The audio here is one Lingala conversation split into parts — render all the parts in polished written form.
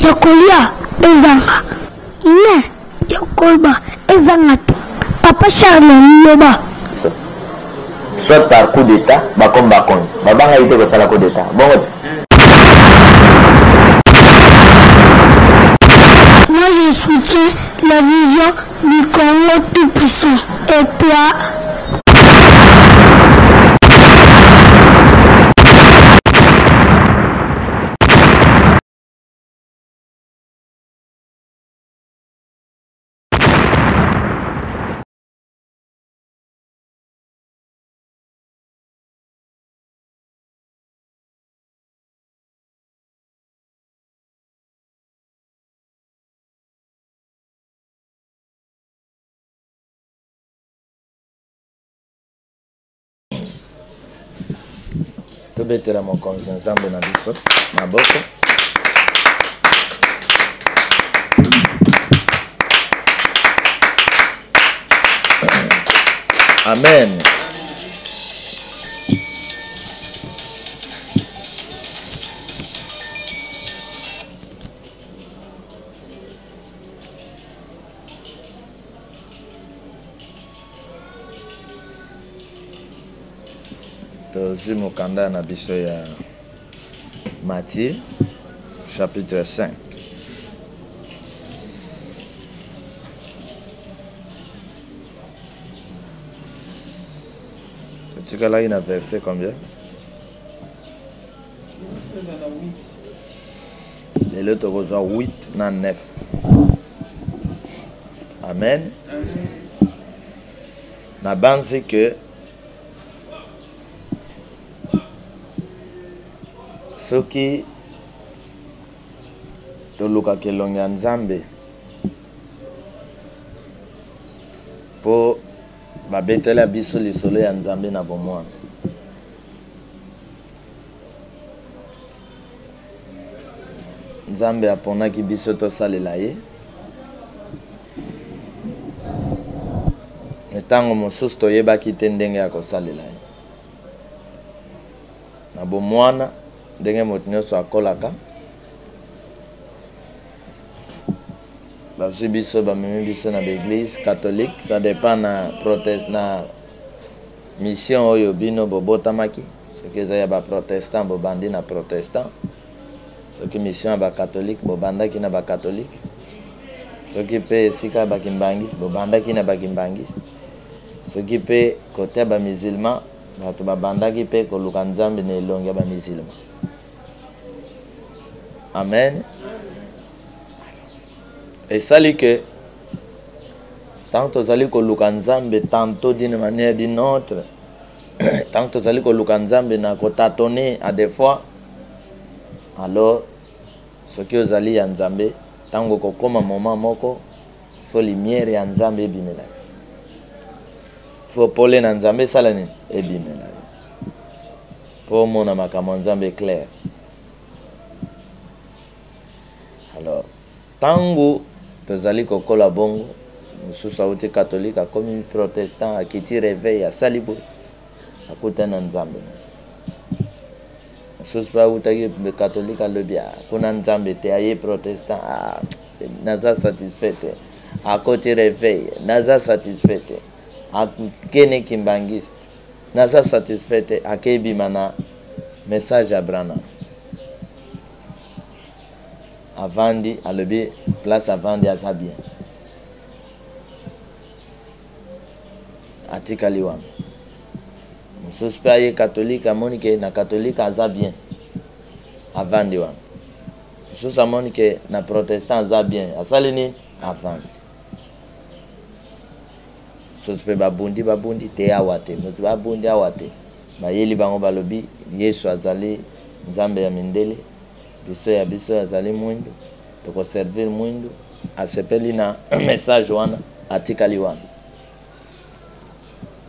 Yakolia ezanga. Mais Yakolba ezanga. Papa Charles Loba. Soit par coup d'état, comme Bakon. Babanga été que ça la coup d'état. Bon. Moi je soutiens la vision du Congo tout puissant. Et toi? Tobetela mokonzi nzambe na biso maboko. Amen. Je me candidate na biso ya Matthieu chapitre 5. Tu as là une verset combien? Et l'autre reçoit 8 na 9. Amen. Na banze que soki toluka kelongi ya Nzambe po babetela biso lisolo ya Nzambe na bomwana. Nzambe aponaki biso tosalela ye. Ntango mosusu toyebaki te ndenge ya kosalela ye. Na bomwana ndenge moto nyonso akolaka. Basi biso bamemi biso na l'église catholique, ça dépend na protest na mission oyo bino bobotamaki. Soki eza ya ba protestant bobandi na protestant. Soki mission ya ba catholique bobandaki na ba catholique. Soki pe esika bakimbangisi bobandaki na bakimbangisi. Soki pe kote ya ba musulman bato babandaki pe koluka Nzambe na elongi ya ba musulman. Amen. Et ça dit que tant que vous koluka Nzambe tantôt d'une manière d'une autre, tant que vous koluka Nzambe na kotatone à des fois, alors ce que vous allez ya Nzambe tango kokoma moment moko faut lumière ya Nzambe ebimela. Faut pole na Nzambe salani ebimela. Pour mona makambo Nzambe clair. Alors tango tozali kokola bongo mususu auti catholique akomi protestant akiti réveil ya salibo akutana Nzambe mususu pa utaki catholique alobia kuna Nzambe te aye protestant naza satisfait akoti réveil naza satisfait akene kimbangiste naza satisfait akebi mana message à Branham avandi alobi place avandi aza bien atikali wana mususu pe aye catholique amoni ke na catholique aza bien avandi wana mususu amoni ke na protestant aza bien asali nini avandi mususu pe babundi te awa te mususu babundi awa te bayeli bango balobi Yesu azali Nzambe ya mindele biso azali mwindu toko servir mwindu asepeli na message wana atikali wana.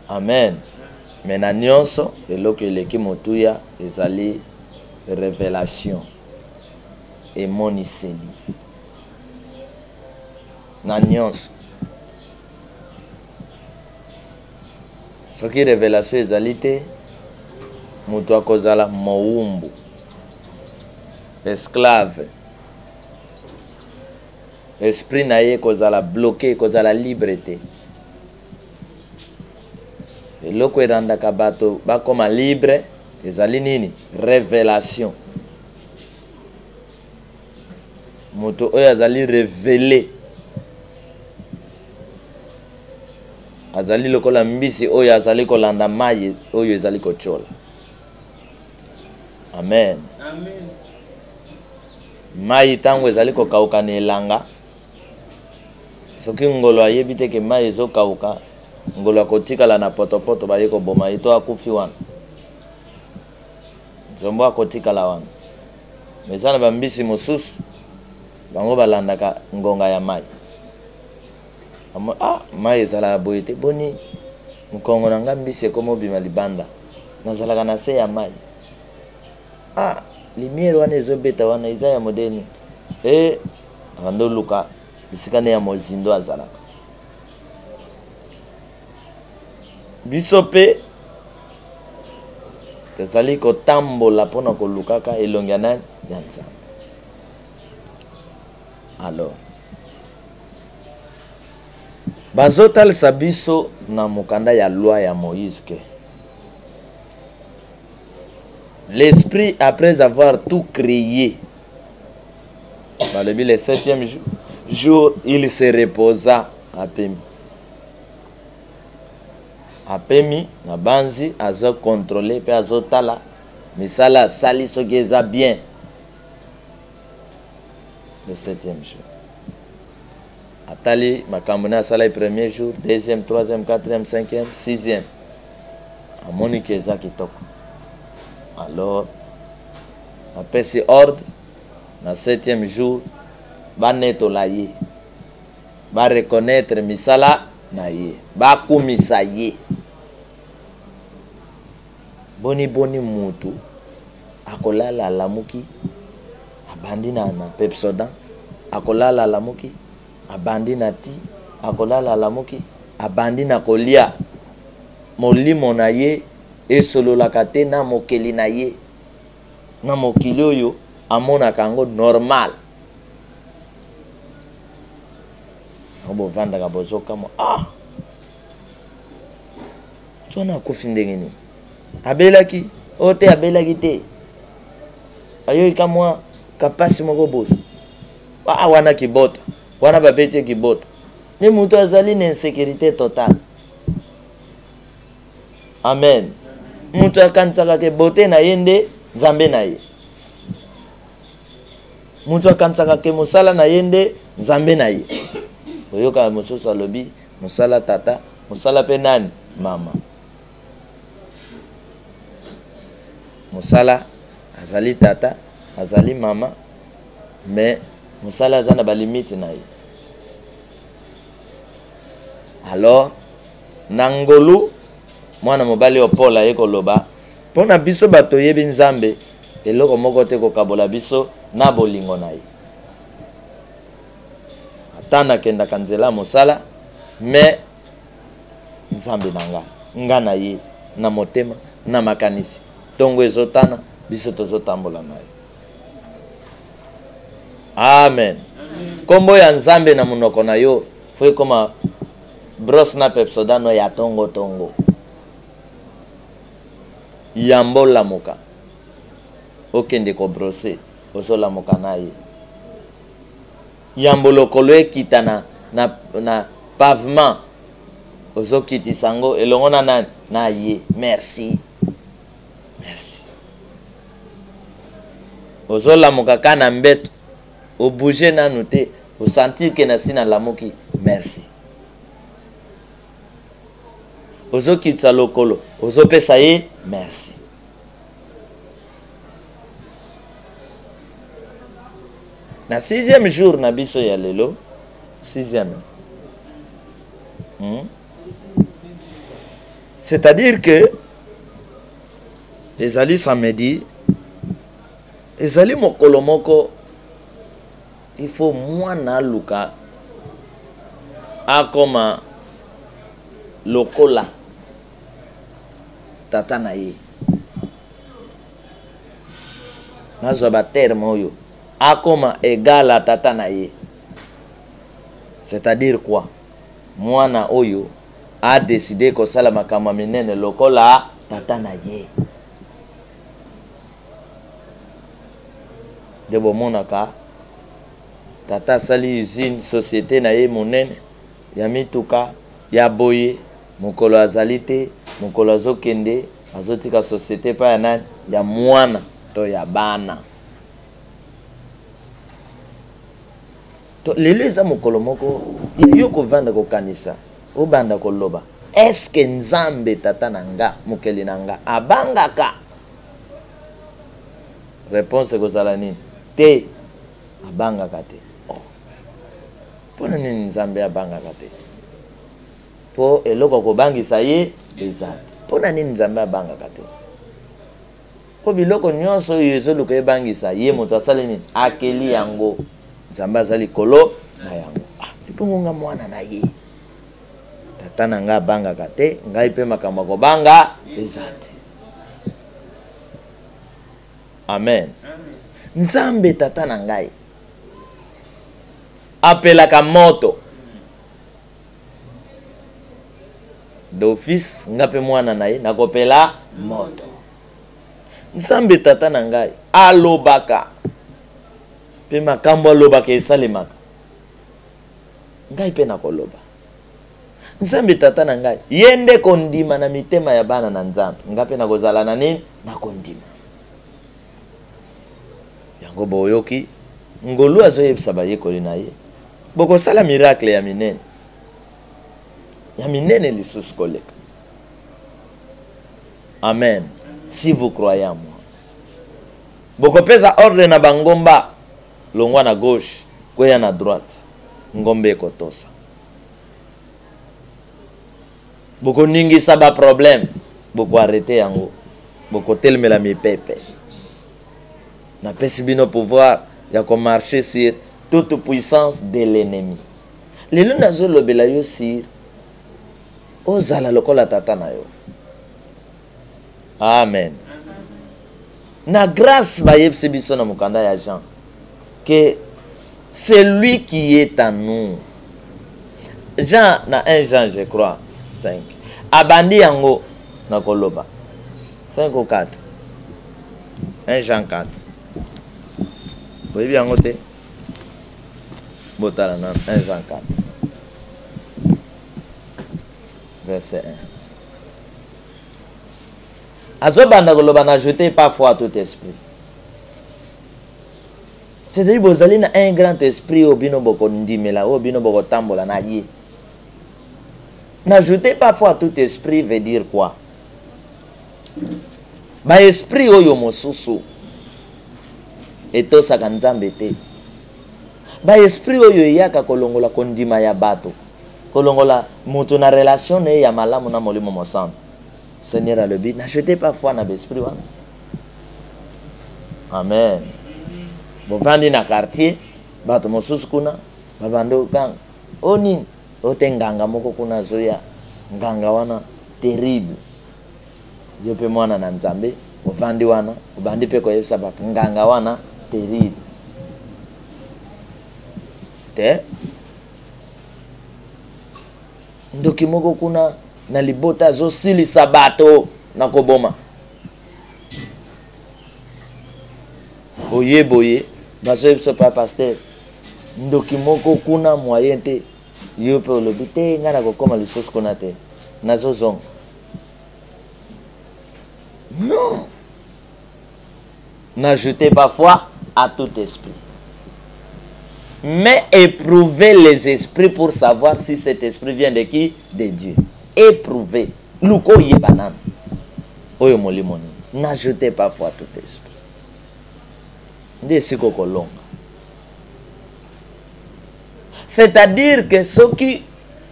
Amen. Mena nyonso eloko eleki motuya ezali révélation emoniseli na nyonso soki révélation ezali te mutu akozala mowumbu esclave esprit na ye kozala bloqué kozala liberté eloko erandaka bato bakoma libre ezali nini révélation moto oyo azali révélé azali lokola mbisi oyo azali kolanda mai oyo ezali kochola. Amen. Amen. Mai tango ezali kokauka na elanga soki ngolo ayebi te ke mai ezokauka ngolo akotikala na potopoto baye koboma ye to akufi wana nzombo akotikala wana eza na bambisi mosusu bango balandaka ngonga ya mai mai ezalaka boye te boni mokongo na nga mbisi ekoma obima libanda nazalaka na se ya mai limiere wana ezobeta wana eza ya modele abando luka bisika ne ya mozindo azalaka biso mpe tozali kotambola mpona kolukaka elongi ya nani ya Nzambe. Alors bazotalisa biso na mokanda ya loi ya Moïse ke l'esprit après avoir tout créé le 7e jour il se reposa apemi na banzi azo contrôler pe azo tala misala sali soki eza bien le 7e jour atali makambo na asala premier jour 2e 3e 4e 5e 6e amoni ke eza kitoko. Alors apesi ordre na 7e jour banetola ye ba reconnaître misala na ye bakumisa ye boni mutu akolala lamuki abandi na pepsodan akolala lamuki abandi na ti akolala lamuki abandi na kolia molimo na ye esololaka te na mokeli na ye na mokili oyo amonaka yango normal bovandaka bozokamo twana akufi ndenge nini abelaki oyo te abelaki te ayoika mwa kapasi moko boye wana kibota wana babeti kibota ni mutu azali na insécurité totale. Amen. Mutu akanisaka ke bote na ye nde Nzambe na ye. Mutu akanisaka ke mosala na ye nde Nzambe na ye. Oyoka mosusu alobi mosala tata mosala pe nani mama. Mosala azali tata azali mama mais mosala aza na balimite na ye. Alors nangolu mwana mobali opola ye koloba pona biso bato yebi Nzambe eloko moko te kokabola biso na bolingo na ye. Atana kenda kanzela mosala mais Nzambe nanga nga na ye na motema na makanisi tongo ezotana biso tozotambola na ye. Amen. Kombo ya Nzambe na munoko na yo foi koma bros na pepsodano ya tongo tongo yambo la moka okende ko brosser osola moka na ye yambo lokolo ekita na pavement ozokiti sango elongo na ye merci merci ozola moka kana mbeto o bouger nanu te o sentir que na sina lamuki merci ozo kitsa lokolo ozo pesa ye merci. Na 6e jour na biso ya lelo 6e c'est-à-dire que ezali samedi ezali mokolo moko il faut mwana luka akoma lokola tata na ye nazwa ba terme oyo akoma egala tata na ye C'est-à-dire quoi? Mwana oyo a décidé que ça la makama minene lokola tata na ye. De bomonaka tata sali usine société na ye monene ya mituka ya boye mokolo azali te mokolo azokende azotika société pa ya nani ya mwana to ya bana to lelo eza mokolo moko yo kovanda kokanisa obanda koloba eske nzambe tata na nga mokeli na nga abangaka? Réponse kozala nini? Te abangaka te. Pona nini nzambe abangaka te? Po eloko kobangisa ye eza te. Pona nini nzambe abangaka te? Po biloko nyonso oyo ezoluka ebangisa ye moto asali nini? Akeli yango. Nzambe azali kolo na yango. Epongonga mwana na ye. Tata na nga abangaka te, ngai pe makambo kobanga eza te. Amen. Nzambe tata na ngai apelaka moto d'office nga pe mwana na ye nakopela moto. Nzambe tata na ngai alobaka pe makambo alobaka esalemaka ngai pe nakoloba. Nzambe tata na ngai yende kondima na mitema ya bana na nzambe nga pe nakozala na nini nakondima. Yango boyoki ngolu azoyebisa bayekoli na ye bokosala miracle ya minene lisusu koleka. Amen. Si vous croyez en moi bokopesa ordre na bangomba longwa na gauche kweya na droite ngombe ekotosa. Bokoningisa ba problème boko arrêter yango bokotelemela mipepe. Na pesi bino pouvoir ya ko marcher sur toute puissance de l'ennemi. Lelo nazo lobela yo sir ozala lokola tata na yo. Amen. Na grâce bayebisi biso na mukanda ya Jean que celui qui est en nous. Jean na 1 Jean je crois 5. Abandi yango na koloba 5 ou 4. 1 Jean 4. Oui, bien noté. Botala nan 1 Jean 4. Verset 1. Azobanda koloba na jeter parfois tout esprit. C'est-à-dire bozali na un grand esprit obino boko ndimela obino boko tambola na ye. Na jeter parfois tout esprit veut dire quoi? Ba esprit oyo mosusu etosaka nzambe te. Ba esprit oyo yaka kolongola kondima ya bato. Kolongola mutu na relation ne ya malamu na molimo mosambe. Seigneur a le but. N'achetez pas foi na l'esprit wana. Amen. Bovandi na quartier, bato mosusu kuna, babando kanga. Oni otenganga moko kuna zoya. Nganga wana terrible. Yope mwana na nzambe, bovandi wana, bovandi pe ko yebisa bato nganga wana terrible. Te ndoki moko kuna na libota zo sili sabato na koboma. Boye boye bazo yebisa pa pasteur ndoki moko kuna moyen te yo pe olobi te nga na kokoma lisusu kuna te nazo zonga. Non. N'ajoutez pas foi à tout esprit. Mais éprouvez les esprits pour savoir si cet esprit vient de qui? De Dieu. Éprouvez. Luko yebanan. Oyo molimoni. N'ajoutez pas foi à tout esprit. Ndesi kokolonga. C'est-à-dire que ceux qui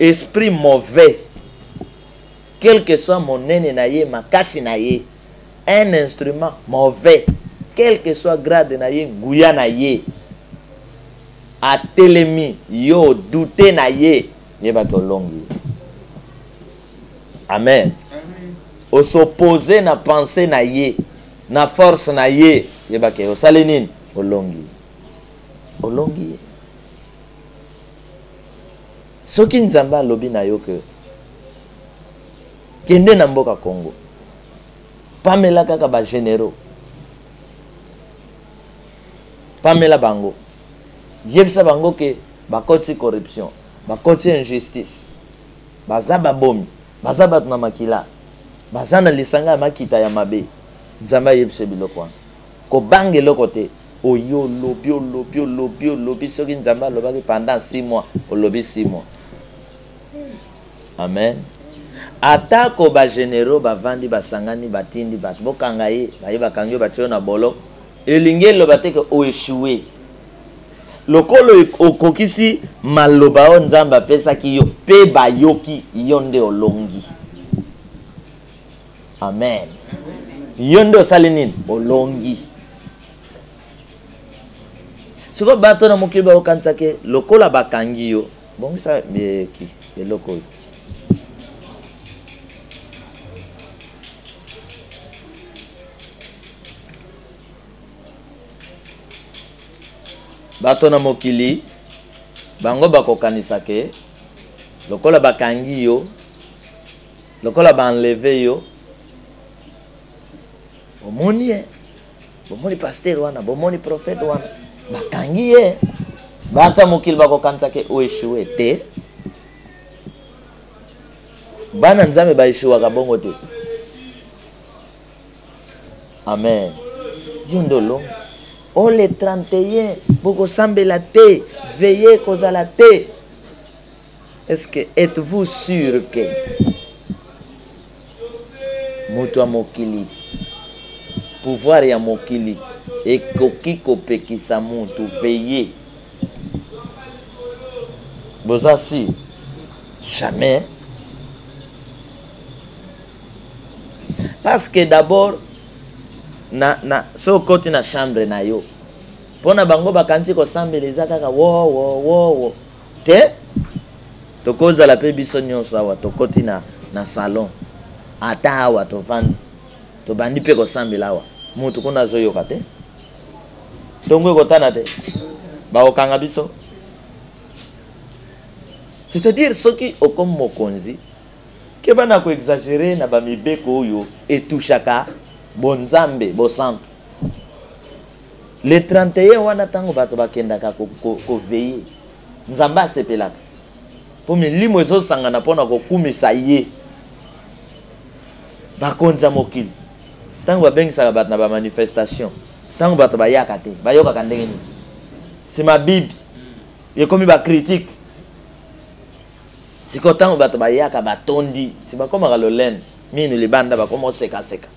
esprit mauvais, quel que soit mon nene naye, makasi naye, un instrument mauvais, quel que soit grade naye, nguya naye, a telemi, yo, douté naye, yeba kolongi. Amen. Au s'opposer na pensée naye, na force naye, yeba ke o salenine, olongi. Olongi. soki nzambe alobi na yo ke kende na mboka Congo pamela kaka ba généraux pamela bango yebisa bango ke bakoti corruption bakoti injustice baza babomi baza bato na makila baza na lisanga ya makita ya mabe nzambe ayebisa biloko wana kobanga eloko te oyo lobi soki nzambe alobaki pendant 6 mois olobi 6 mois. Amen. Atako ba généraux bavandi basangani batindi bat bokanga ye baye bakangi batyo na bolo elinge loba te ke o échoué lokolo okokisi maloba o nzamba pesa ki yo pe bayoki yonde olongi. Amen. Yonde osalinin olongi. Siko bato na mokili ba okanisa ke lokola bakangi yo bongisa ki eloko bato na mokili bango bakokanisa ke lokola bakangi yo lokola banleve yo bomoni pasteur wana bomoni prophète wana bakangi ye bata mokili bakokanisa ke oeshuwe te bana nzambe baeshuwaka bongo te. Amen. Yondolo o le 31 boko sambela te veillez kozala te. Est-ce que êtes-vous sûr que moto a mokili pouvoir ya mokili ekoki kopekisa mutu veillez boza si jamais. Parce que d'abord so koti na chambre na yo pona bango bakanti ko sambeleza kaka wo te tokoza la pe biso nyonso awa tokoti na salon ata awa tovandi to bandi pe ko sambela awa mutu kuna zo yoka te tongwe kotana te ba okanga biso. C'est-à-dire soki okom mokonzi ke bana ko exagérer na ba mibeko oyo etushaka bonzambe bosantu le 31 wana tango bato bakendaka ko veiller nzambe asepelaka po milimo ezosangana mpona kokumisa ye bakonza mokili tango babengisaka bato na bamanifestation tango bato bayaka te bayokaka ndenge nini sima bibi ekomi bakritike siko tango bato bayaka batondi si bakomaka lolene minu libanda bakoma osekaseka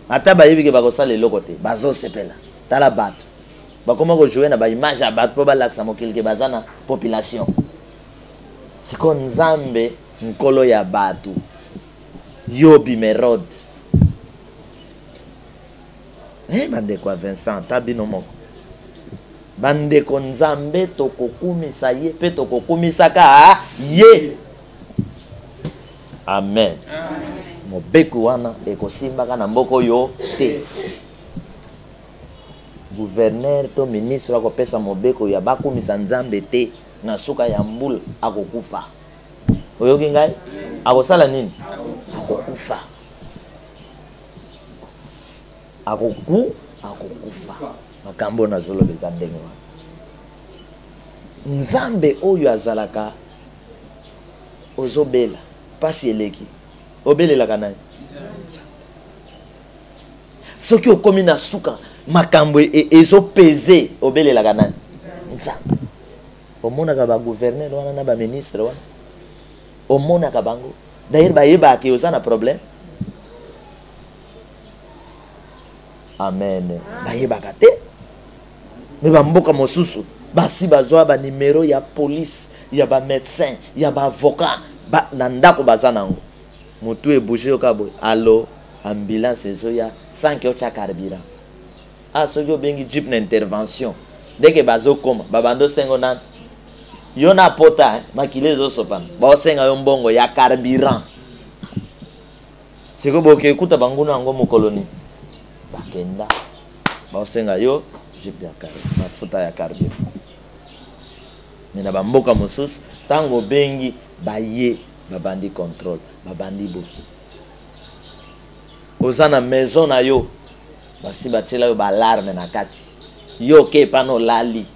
ata bayebi ke bakosala eloko te bazosepela tala bato bakoma kojouer na baimage ya bato mpo balakisa mokili ke baza na population siko nzambe nkolo ya bato yobi merode bandeko ya Vincent ta bino moko bandeko nzambe tokokumisa ye pe tokokumisaka ye. Amen. Mobeku wana ekosimbaka na mboko yo te. Gouverneur to ministre akopesa mobeko ya bakumisa nzambe te na suka ya mbula akokufa. Oyoki ngai akosala nini? Akokufa. Akokufa. Makambo na zolo beza ndenge wana. Nzambe oyo azalaka ozobela pasi eleki obelelaka nani? Soki okomi na suka makambo ezopeze obelelaka nani? Nzambe. Omonaka ba gouverneur wana na ba ministre wana omonaka bango d'ailleurs bayebaka oza na problème. Amen. Bayebaka te me bamboka mosusu basi bazwa ba numéro ya police ya ba médecin ya ba avocat ba na ndako baza nango mutu ebouger okabo allo ambulance ezoya sans que ocha carburant soki obengi jeep na intervention dès que bazokoma babando sengo nani yo na pota makile ezosopana baosenga yo mbongo ya carburant siko boke ekuta banguna yango mokoloni bakenda baosenga yo jeep ya carburant mafuta ya carburant. mais na bamboka mosusu tango bengi baye babandi contrôle babandi boki ozana maison na yo basi batela yo balarme na kati yo ke pano lali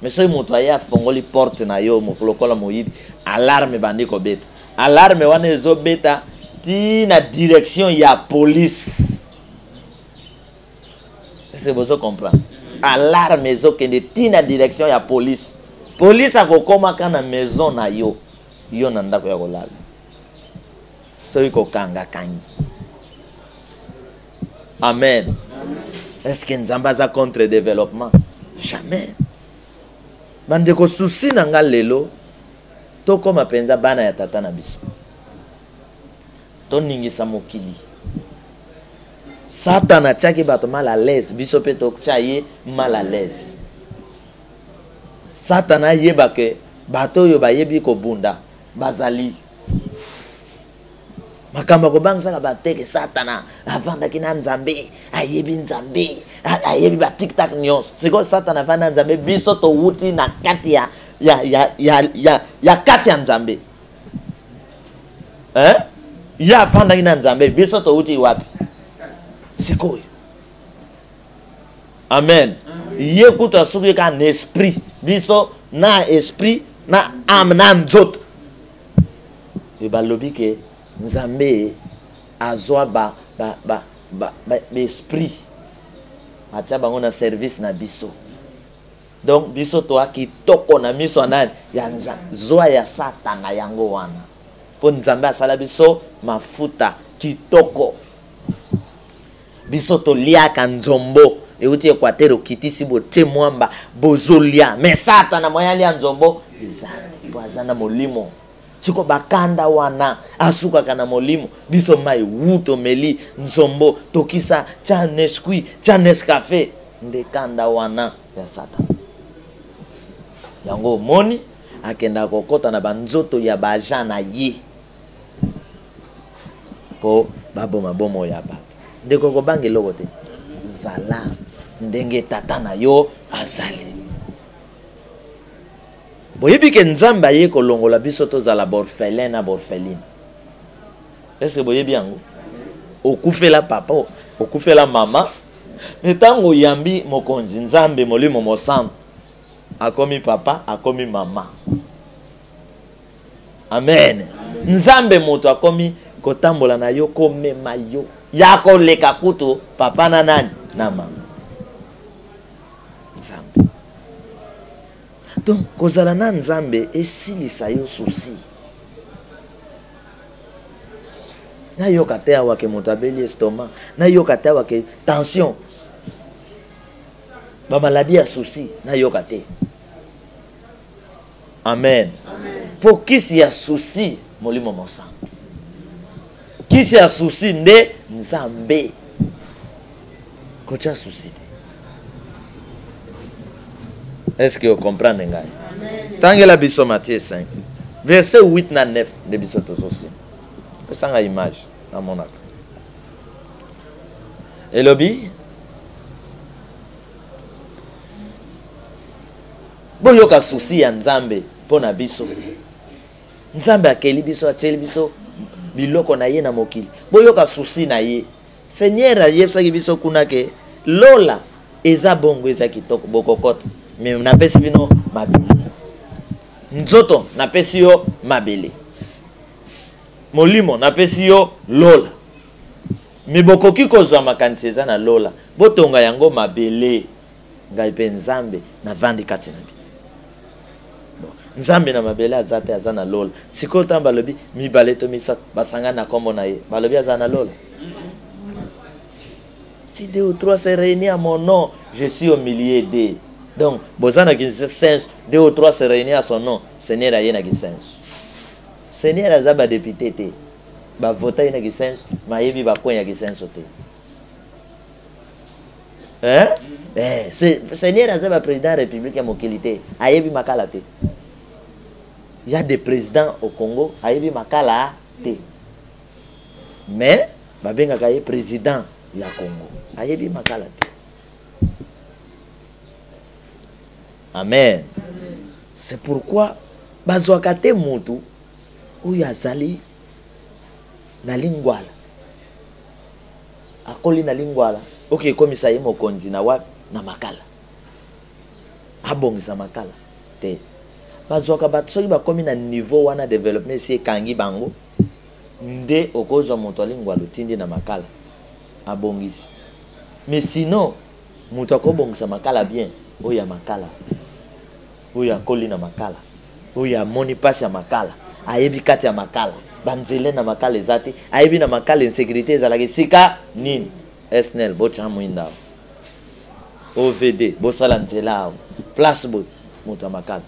mais soki moto aye afongoli porte na yo lokola moyibi alarme bandi kobeta alarme wana ezobeta tina direction ya police. Est-ce que vous comprenez? Alarme ezokende tina direction ya police. Police akokoma kana maison na yo yo na ndako ya kolala soki kokanga kangi. Amen. Est-ce que nzambe aza contre développement? Jamais. Bandeko souci na nga lelo tokoma penza bana ya tata na biso toningisa mokili Satan atiaki bato mal à l'aise biso pe tokya mal à l'aise. Satan ayeba ke bato oyo bayebi kobunda bazali makambo kobangisaka bateke Satana avandaki na nzambe ayebi nzambe ayebi ba tiktak nyonso siko Satana avanda nzambe biso towuti na kati ya kati ya nzambe ya avandaki na nzambe biso towuti wapi sikoyo. Amen. Ye kuta suki ka na esprit biso na esprit na âme na nzoto e balobi ke nzambe azwa ba esprit atia bango na service na biso. Donc biso to akitoko na miso nani ya zwa ya Satana yango wana po nzambe asala biso mafuta kitoko biso to liaka nzombo euti Equateur okitisi bote mwamba bozolia mais Satana moya lia nzombo ezati po azana molimo siko bakanda wana asuka kana molimo biso mai wuto meli nzombo tokisa cha Nesquik cha Nescafé ndekanda wana ya Satana yango moni akenda kokota na banzoto ya bajana ye po baboma bomo ya ba ndeko kobange lokote zala ndenge tata na yo azali boyebi ke nzamba ye kolongola biso tozala borphelin na borpheline. Est-ce que boyebi yango okufela papa okufela mama metango yambi mokonzi nzambe molimo mosantu akomi papa akomi mama. Amen. Nzambe moto akomi kotambola na yo komema yo yako leka kutu papa na nani na mama nzambe. Donc kozala na nzambe esilisa yo souci na yo kate awa ke motabeli estomac na yo kate awa ke tension ba maladie ya souci na yo kate. Amen. Po kisi ya souci molimo mosantu kisi ya souci nde nzambe kocha souci. Est-ce que vous comprenez? Tangela biso Matthieu 5 verset 8 na 9 de biso aussi. C'est une image dans mon acte. Elobi boyoka souci ya nzambe pona biso. Nzambe akeli biso ateli biso biloko na ye na mokili. Boyoka souci na ye. Seigneur ayebisaki biso kuna ke lola eza bongo eza kitoko bokokota. Mais napesi bino mabele. Nzoto napesi yo mabele. Molimo napesi yo lola. Mibokoki kozwa makanisi eza na lola. Botonga yango mabele. Ngai pe nzambe na vandi kati na bi. Nzambe na mabele azate azana lola. Siko tamba lobi mibale to misa basanga na kombo na ye. Balobi azana lola. Si 2 ou 3 se réunissent à mon nom, je suis au milieu d'eux. Donc, bozana qui sens 2 ou 3 se réunissent à son nom, Seigneur a yena qui sens. Seigneur a zaba député te. Ba vota yena qui sens, ma yebi ba konya qui sens te. Hein? Seigneur a zaba président de la République mokilité, a yebi makala te. Il y a des présidents au Congo, a yebi makala te. Mais ba benga kaye président ya Congo, a yebi makala te. Amen. C'est pourquoi bazwaka te mutu oyo azali na lingwala akoli na lingwala oke komisa ye mokonzi na wapi na makala abongisa makala te bazwaka bato soki bakomi na niveau wana development si ekangi bango nde okozwa moto alingwala otindi na makala abongisi. Mais sinon moto akobongisa makala bien oyo ya makala oyo akoli na makala oyo amoni pasi ya makala ayebi kati ya makala banzele na makala ezate ayebi na makala insécurité ezalaki sika nini SNL bocha mwinda OVD bosala nzela awo place boy moto ya makala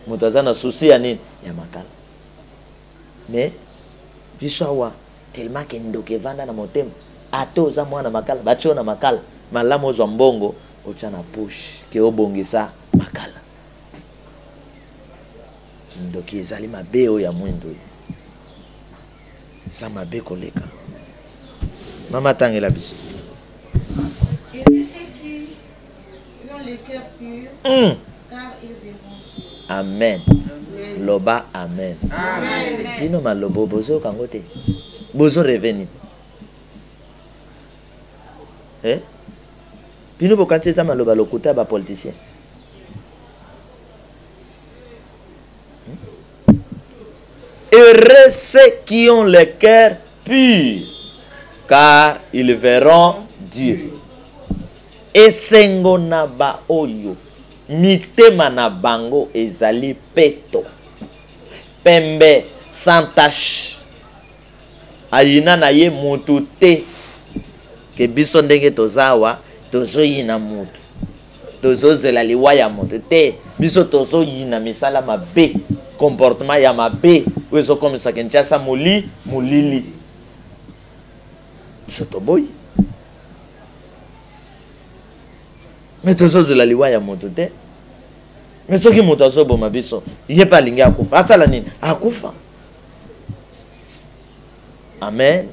moto aza na souci ya nini ya makala. Mais biso awa tellement ke ndoke vanda na motema ato oza mwana makala batio na makala malamu ozwa mbongo ocha na push ke obongisa makala ndoki ezali mabe oyo ya mwindo eza mabe koleka mama tangela biso. Et ceux qui ont le cœur pur, car ils verront. Amen. Loba amen. Amen. Bino malobo bozo kangote bozo reveni bino bokanti eza maloba lokuta ba politicien heureux ceux qui ont le cœur pur car ils verront Dieu. Esengo na ba oyo mitema na bango ezali peto pembe sans tache ayina na ye mutu te ke biso ndenge tozawa tozoyina mutu tozozela liwa ya mutu te biso tozoyina misala mabe comportement ya mabe oyo ezokomisa Kinshasa mulili biso toboyi mais tozozela liwa ya mutu te. Mais soki moto azoboma biso ye pa alingi akufa asala nini akufa. Amen.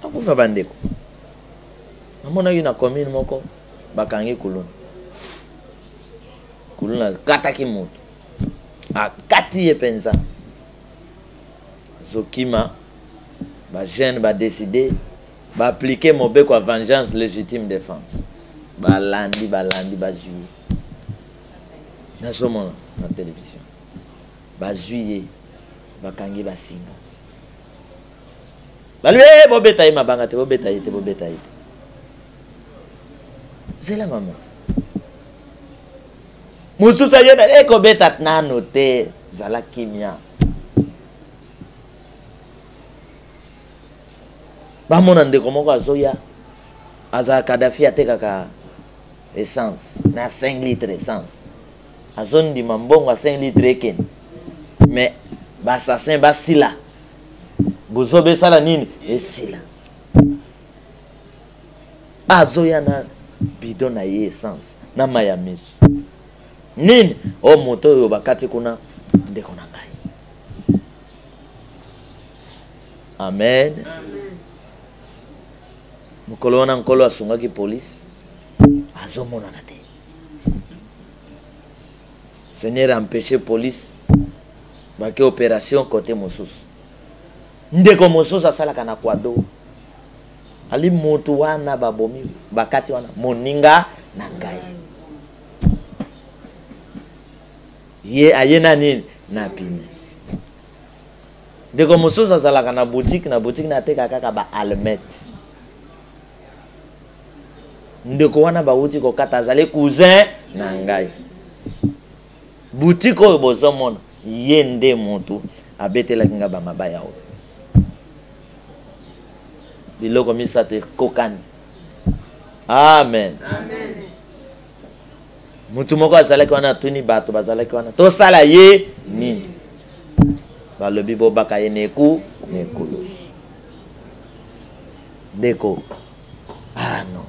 Akufa bandeko namonaki na commune moko bakangi kuluna kataki moto akati ye penza zokima ba jeune ba décider ba appliquer mobeko à vengeance légitime défense balandi bazui nazomona na télévision bazui bakangi basinga balwe bobeta ye mabanga te bobeta ye te zela mama mususa yena ekobeta nano te zala kimia bamona ndeko moko azoya aza Kadhafi atekaka essence na 5 litres essence azondima mbongo a 5 litres eken mais bassassin basila bozobe sala nini esila azoya na bidon na ye essence na maya miso nini o moto oyo bakati kuna ndeko na ngai. Amen. Mokolo wana nkolo asungaki police azomonana te. Seigneur a empêché police bake opération côté mosusu ndeko mosusu asalaka na kwado ali motu wana babomi bakati wana moninga na ngai ye ayena nini na pine ndeko mosusu asalaka na boutique na teka kaka ba almette ndeko wana bauti kokata azali cousin na ngai boutique oyo bozomona ye nde motu abetelaki nga bamabaya oyo biloko misato ekokani. Amen. Mutu moko azalaki wana tuni bato bazalaki wana tosala ye nini balobi bobaka ye neku ndeko non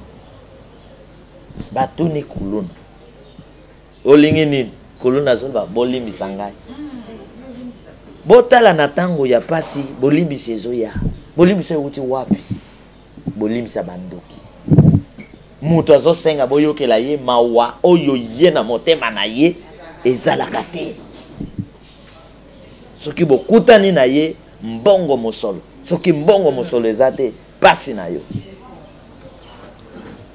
batuni kuluna olingi nini kuluna zoloba bolimbisa ngai botala na tango ya pasi bolimbisa ezoya bolimbisa uti wapi bolimbisa bandoki Mutu azosenga boyokela ye mawa oyo ye na motema na ye ezalaka te. Soki bokutani na ye mbongo mosolo. Soki mbongo mosolo ezate pasi na yo.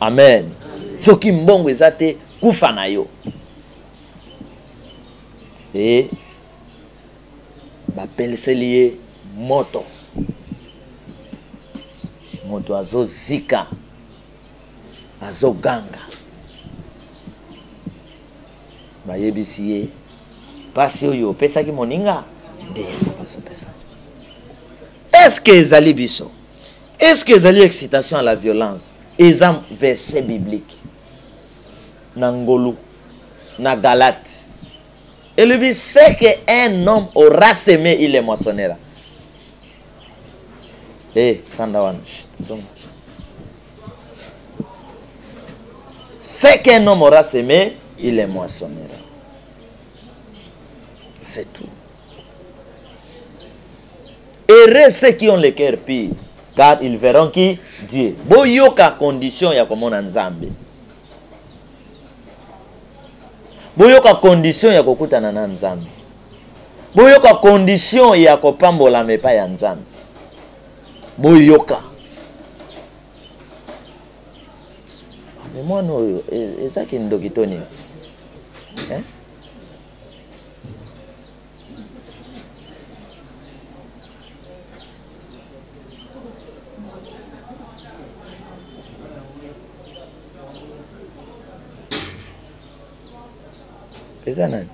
Amen. Soki mbongo ezate kufa na yo. E bapeliseli ye moto. Moto azo zika. Azo ganga. Bayebisi ye pasi oyo pesa ki moninga de pesa. Est-ce que ezali biso? Est-ce que ezali excitation à la violence? Exemple verset biblique. Nangolu na Galate. Et lui dit c'est qu'un homme aura semé, il est moissonnera. Eh, Fandawan. C'est qu'un homme aura semé, il est moissonnera. C'est tout. Heureux ceux qui ont le cœur pur, car ils verront qui? Dieu. Boyoka condition ya komona nzambe. Boyoka condition ya kokutana na nzambe. Boyoka condition ya kopambola mepa ya nzambe. Boyoka. Mais moi non, c'est ça qui nous dokitoni. Hein? C'est ça, non?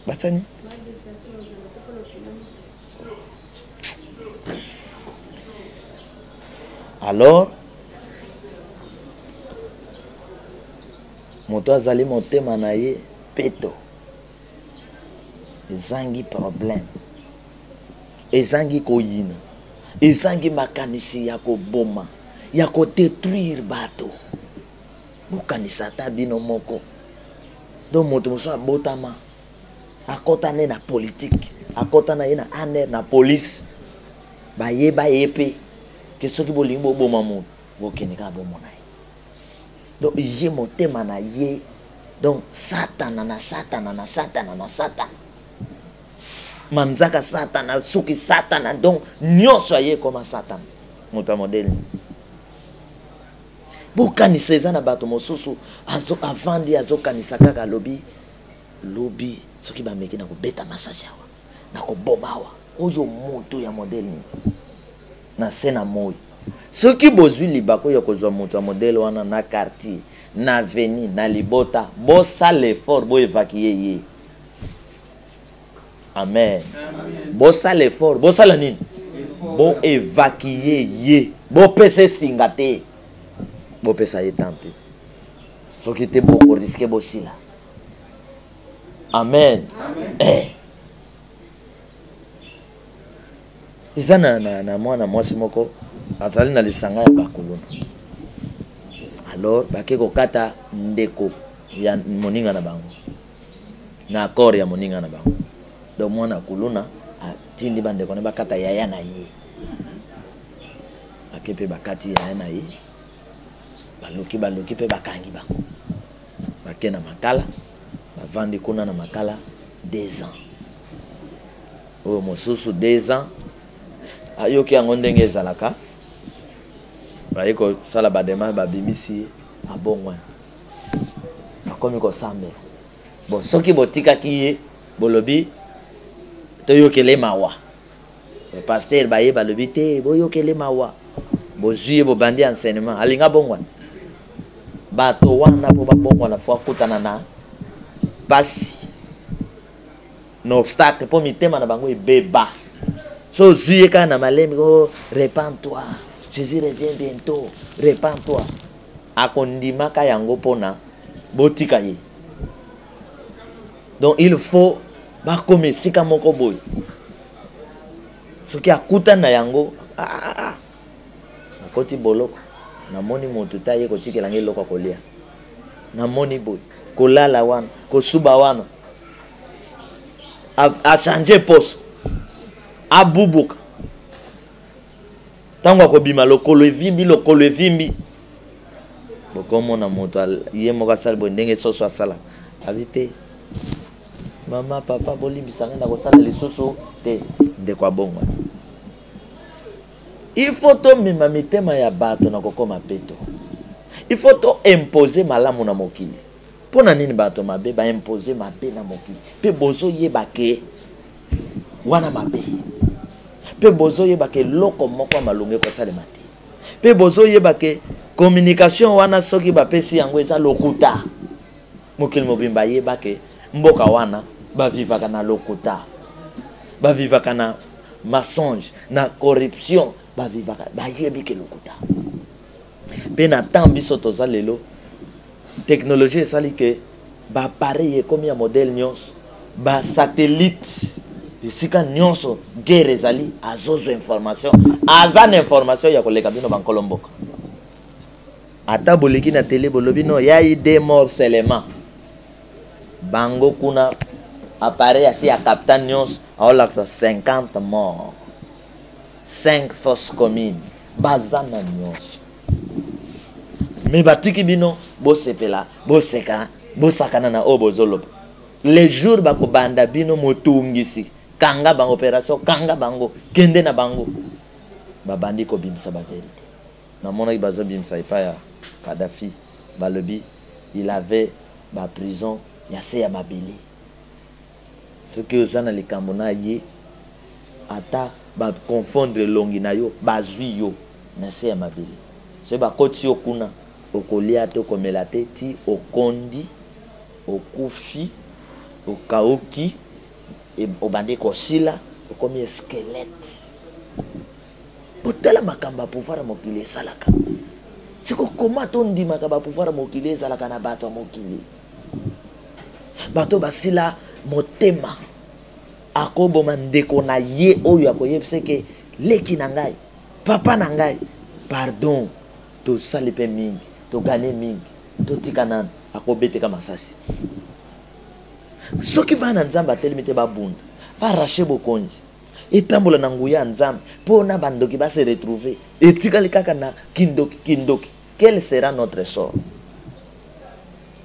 Basani? Alors, moto azali motema na ye peto. Ezangi problème. Ezangi koyina. Ezangi makanisi ya koboma. Ya ko détruire bato. Bukanisa ta bino moko. Donc moto moso abotama. Akotane na politique. Akotana ye na aner na police. Ba yepe. Que ceux qui bolingo bo mamu bokenika bo monai. Donc ye motema na ye. Donc Satan. Manzaka Satan, suki Satan, donc nyonso ye comme Satan. Mota modèle. Bokani sezana bato mosusu azo avandi azo kanisa kaka lobi soki ba meki na ko beta masasi awa na ko bomawa oyo moto ya modèle na sena moyo soki bozwi libako ya kozwa moto ya modèle wana na quartier na avenue na libota bo sala l'effort bo évacuer ye. Amen. Bo sala l'effort bo sala nini bo évacuer ye bo pese singate bo pesa ye tante soki te boko risque bo sila. Amen. Eh. Iza na mwana mwasi moko azali na lisanga ya bakuluna. Alors bake kokata ndeko ya moninga na bango. Na accord ya moninga na bango. Donc mwana kuluna atindi bandeko na bakata yaya na ye. Akepe bakati yaya na ye. Baloki pe bakangi bango. Bake na makala. Bavandi kuna na makala 2 ans. O mosusu 2 ans. Ayoki yango ndenge ezalaka. Bayiko sala badema babimisi abongwa. Akomi ko sambela. Bon soki botika ki ye bolobi toyokele mawa. Le pasteur baye balobi te boyokele mawa. Bozuye bobandi enseignement alinga bongwa. Bato wana po babongwa na fois kutana na basi. No obstacle po mitema na bango ebeba. So zuye kana malemi ko repens-toi. Jésus revient bientôt. Repens-toi. Akondima ka yango pona botika ye. Donc il faut ba comme sika moko boy. Soki akuta na yango akoti boloko. Na moni moto taye ko tikela ngi loko kolia. Na moni boy. Kolala wana, ko suba wana. A changer poste. A bubuka. Tango kobima lokolo evimbi. Bokomo na moto ye moka sala bondenge soso asala. Avite. Mama papa bolimbisanga na kosala lisusu te nde kwa bongo. Il faut to mema mitema ya bato na kokoma peto. Il faut to imposer malamu na mokili. Pona nini bato mabe ba imposer mabe na mokili. Pe bozo yeba ke wana mabe. Pe bozo yeba ke loko moko malunge ko sale mati. Pe bozo yeba ke communication wana soki ba pesi yango eza lokuta. Mokili mobimba yeba ke mboka wana ba vivaka na lokuta. Ba vivaka na mensonge, na corruption, ba vivaka ba yebi ke lokuta. Pe na temps biso toza lelo technologie sali ke ba appareil comme ya modèle nyonso ba satellite esika nyonso guerre ezali azozo information azana information ya koleka bino bankolomboka ata boleki na télé bolobi no ya ide morcellement bango kuna appareil asi ya captain nyonso aolakisa 50 morts 5 fausses communes bazana nyonso mais batiki bino bosepela boseka bosakana na obozoloba les jours bako banda bino motungisi kanga bango opération kanga bango kende na bango babandi ko bimsa ba vérité na mona ibaza bimsa ipa ya Kadhafi balobi il avait ba prison ya se ya mabili ce que osana likambo na ye ata ba confondre longi na yo bazwi yo na se ya mabili se ba koti yo kuna okolia te okomela te ti okondi okufi okaoki obande kosila okomi squelette botala makamba pouvoir mokili esalaka siko koma tondimaka ba pouvoir mokili ezalaka na bato mokili bato basila motema akoboma ndeko na ye oyo akoyebisa ke leki na ngai papa na ngai pardon to salipe mingi to gane mingi to tikana akobeteka masasi soki bana nzamba telemite babunda ba rache bokonzi etambola na nguya nzamba pona bandoki ba se retrouver etikali kaka na kindoki quel sera notre sort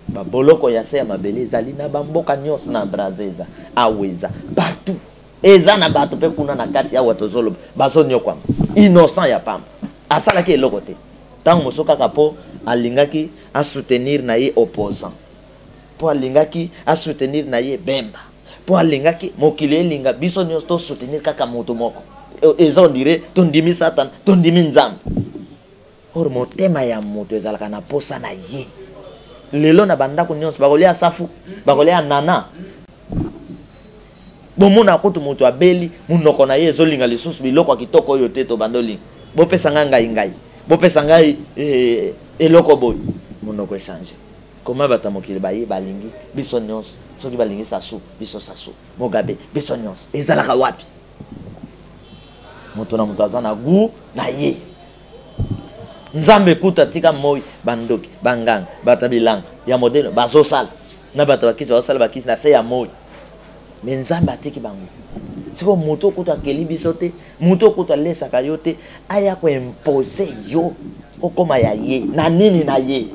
ba boloko ya se ya mabele ezali na bamboka nyonso na Brazza aweza partout eza na bato pe kuna na kati ya watozolo bazonyokwa innocent ya pamba asala ke eloko te tant mosoka kapo alingaki a soutenir na ye opposant po alingaki a soutenir na ye Bemba po alingaki mokili elinga biso nyonso to soutenir kaka moto moko eza on dirait tondimi satan tondimi nzambe or motema ya moto ezalaka na posa na ye lelo na bandako nyonso bakolia safu bakolia nana bomona kutu moto abeli munoko na ye ezolinga lisusu biloko kitoko oyo te to bandoli bopesa ngai bopesa ngai eloko boy munoko échanger comment bata mokili baye balingi biso nyonso soki balingi sasu biso sasu Mugabe biso nyonso ezalaka wapi moto na moto azana gu na ye nzambe kuta tika moi bandoki banganga bata bilanga ya modelo bazosala na bata bakisi bazosala bakisi na se ya moi mais nzambe atiki bango siko moto kuta keli biso te moto kuta lesaka yo te aya ko imposer yo okoma ya ye na nini na ye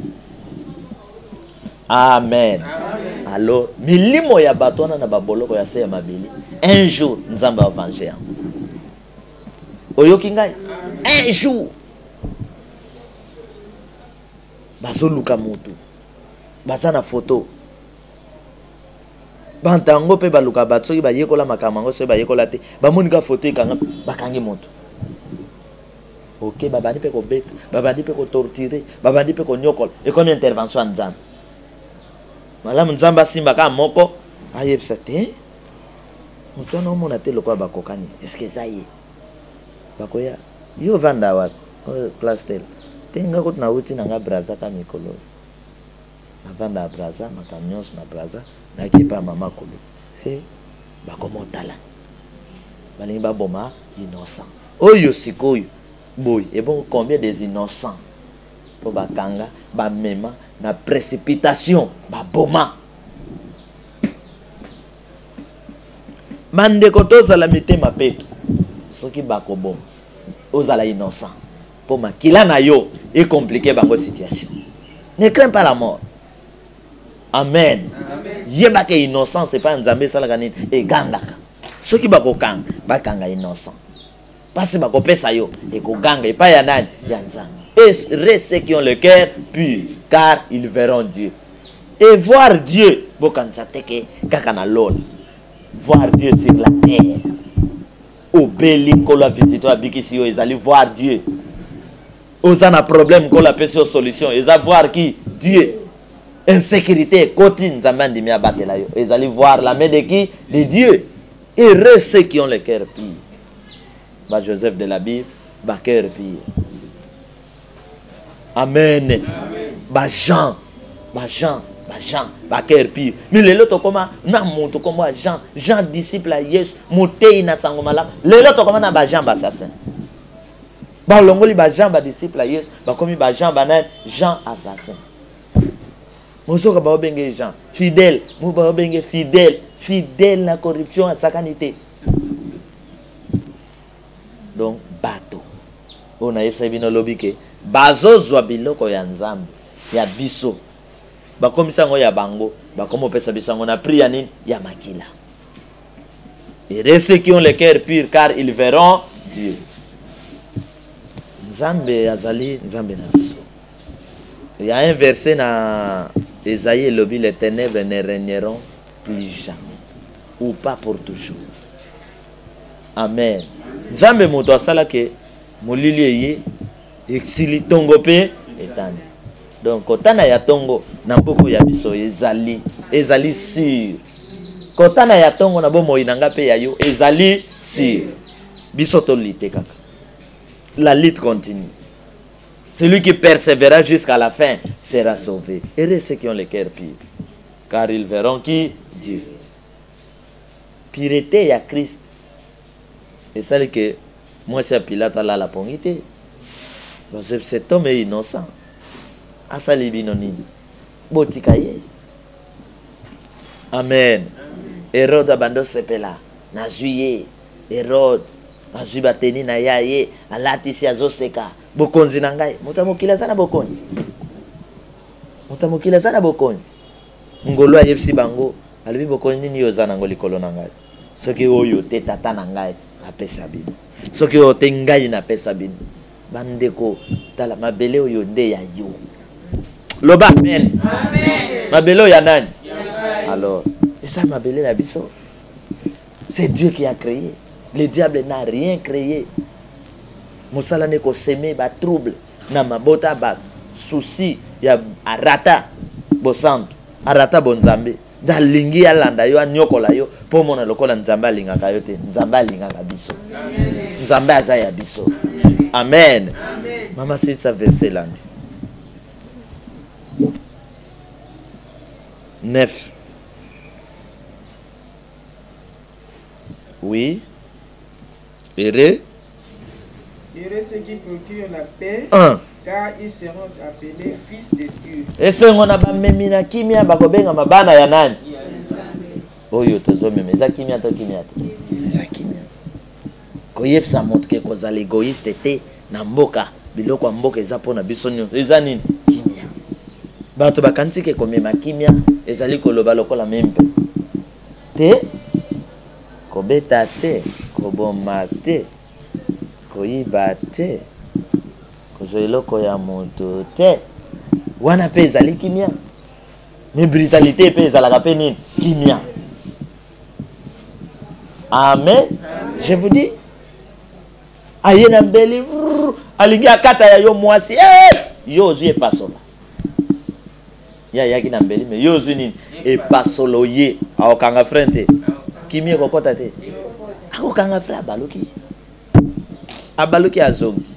amen alors milimo ya bato na baboloko ya se ya mabili un jour nzambe va venger oyoki ngai un jour bazoluka mutu bazana photo bantango pe baluka bato soki bayekola makamango soki bayekola te bamonika photo ekanga bakangi mutu ok babandi pe ko beta babandi pe ko torturer babandi pe ko nyokola et comme intervention en nzambe malamu nzambe asimba ka moko ayebisa te mutu wana omona te lokola bakokani est-ce que eza ye bakoya yo vanda wapi place tel tenga kuti na uti nanga Brazza ka mikolo avanda ya Brazza makanyonso na Brazza nakipa mama kolo bakomotala balingi baboma innocent oyo sikoyo boy et bon combien des innocents po bakanga bamema na précipitation baboma bandeko tozala mitema peto soki bakoboma ozala innocent. Pour ma kila na yo est compliqué dans votre situation. Ne crains pas la mort. Amen. Yeba ke innocent c'est pas nzambe sala kanini e gangaka. Ceux qui bakokanga bakanga innocent. Parce que bakopesa yo e ko ganga e pas ya nani ya nzambe. Et ceux qui ont le cœur pur car ils verront Dieu. Et voir Dieu bokanza teke kaka na lol. Voir Dieu sur la terre. Obéli ko la visite abikisi yo ezali voir Dieu. Osana problème ko la pese solution eza voir qui Dieu. Insécurité cotine zamandi mi abatela yo ezali voir la main de qui de Dieu. Et ceux qui ont le cœur pur. Bah Joseph de la Bible ba cœur pur. Amen. Bah Jean ba cœur pur. Mais les autres comment na monto comme Jean disciple à Yesu motei na sangomala. Les autres comment na ba Jean ba assassin. Ba longoli ba Jean ba disciple à Yesu ba komi ba Jean ba Jean assassin. Mozoka ba obenge Jean fidèle, mo ba obenge fidèle la corruption à sakanité. Donc bateau. On a yebisa bino lobike bazo zwa biloko ya nzambe ya biso. Ba komisa ngo ya bango, ba komo pesa biso ngo na priya nini ya makila. Et ceux qui ont le cœur pur car ils verront Dieu. Nzambe azali nzambe na biso. Il y a un verset dans Esaïe lobi les ténèbres ne régneront plus jamais ou pas pour toujours. Amen. Nzambe moto asala ke molili eye exili tongo pe etani. Donc kotana ya tongo na mboko ya biso ezali sur. Kotana ya tongo na bomo inanga pe ya yo ezali sur. Biso to lite kaka. La lutte continue. Celui qui persévérera jusqu'à la fin sera sauvé. Et ceux qui ont le cœur pur, car ils verront qui Dieu. Pureté à Christ. Et c'est que moi c'est Pilate à la pongité. Cet homme est innocent. Asali binoni. Botikaye. Amen. Hérode abandonne sepela. Nazuye. Hérode. Nazui bateni na yaye. Alatisi azoseka. Bokonzi na ngai. Mutamukila sana bokonzi. Mutamukila sana bokonzi. Ngolo ayepsi bango. Alibi bokonzi nini yozana ngo likolo na ngai. Soki oyo te tata na ngai apesa bino. Soki oyo te ngai na pesa bino. Bandeko tala mabele oyo nde ya yo. Loba amen. Amen. Mabele oyo ya nani? Alors, c'est ça mabele la biso. C'est Dieu qui a créé. Le diable n'a rien créé. Moussala ne ko semer ba trouble na mabota ba souci ya arata bosanto arata bonzambe da lingi ya landa yo anyokola yo po mona lokola nzamba linga ka yo te nzamba linga ka biso nzamba azaya biso. Amen. Amen. Mama c'est ça verset landi 9. Oui. Heureux ceux qui procurent la paix, car ils seront appelés fils de Dieu. Et ce qu'on a même na kimia bakobenga mabana ya nani? Oyo tozo meme za kimia to kimia to. Za kimia. Koyepsa montre que cause l'égoïste te na mboka biloko mboka eza pona biso nyo. Eza nini? Kimia. Bato bakanisi ke komema kimia ezali koloba lokola membe. Te kobeta te, koboma te. Koyiba te kozoeloko ya moto te wana pe ezali kimia mais brutalité pe ezalaka pe nini kimia. Amen. Je vous dis ayena mbeli alingi akata ya yo mwasi yo ozwi epasola ya yaki na mbeli mais yo ozwi nini epasolo ye aokanga frente kimia kokota te akokanga frère baloki abaloki azongi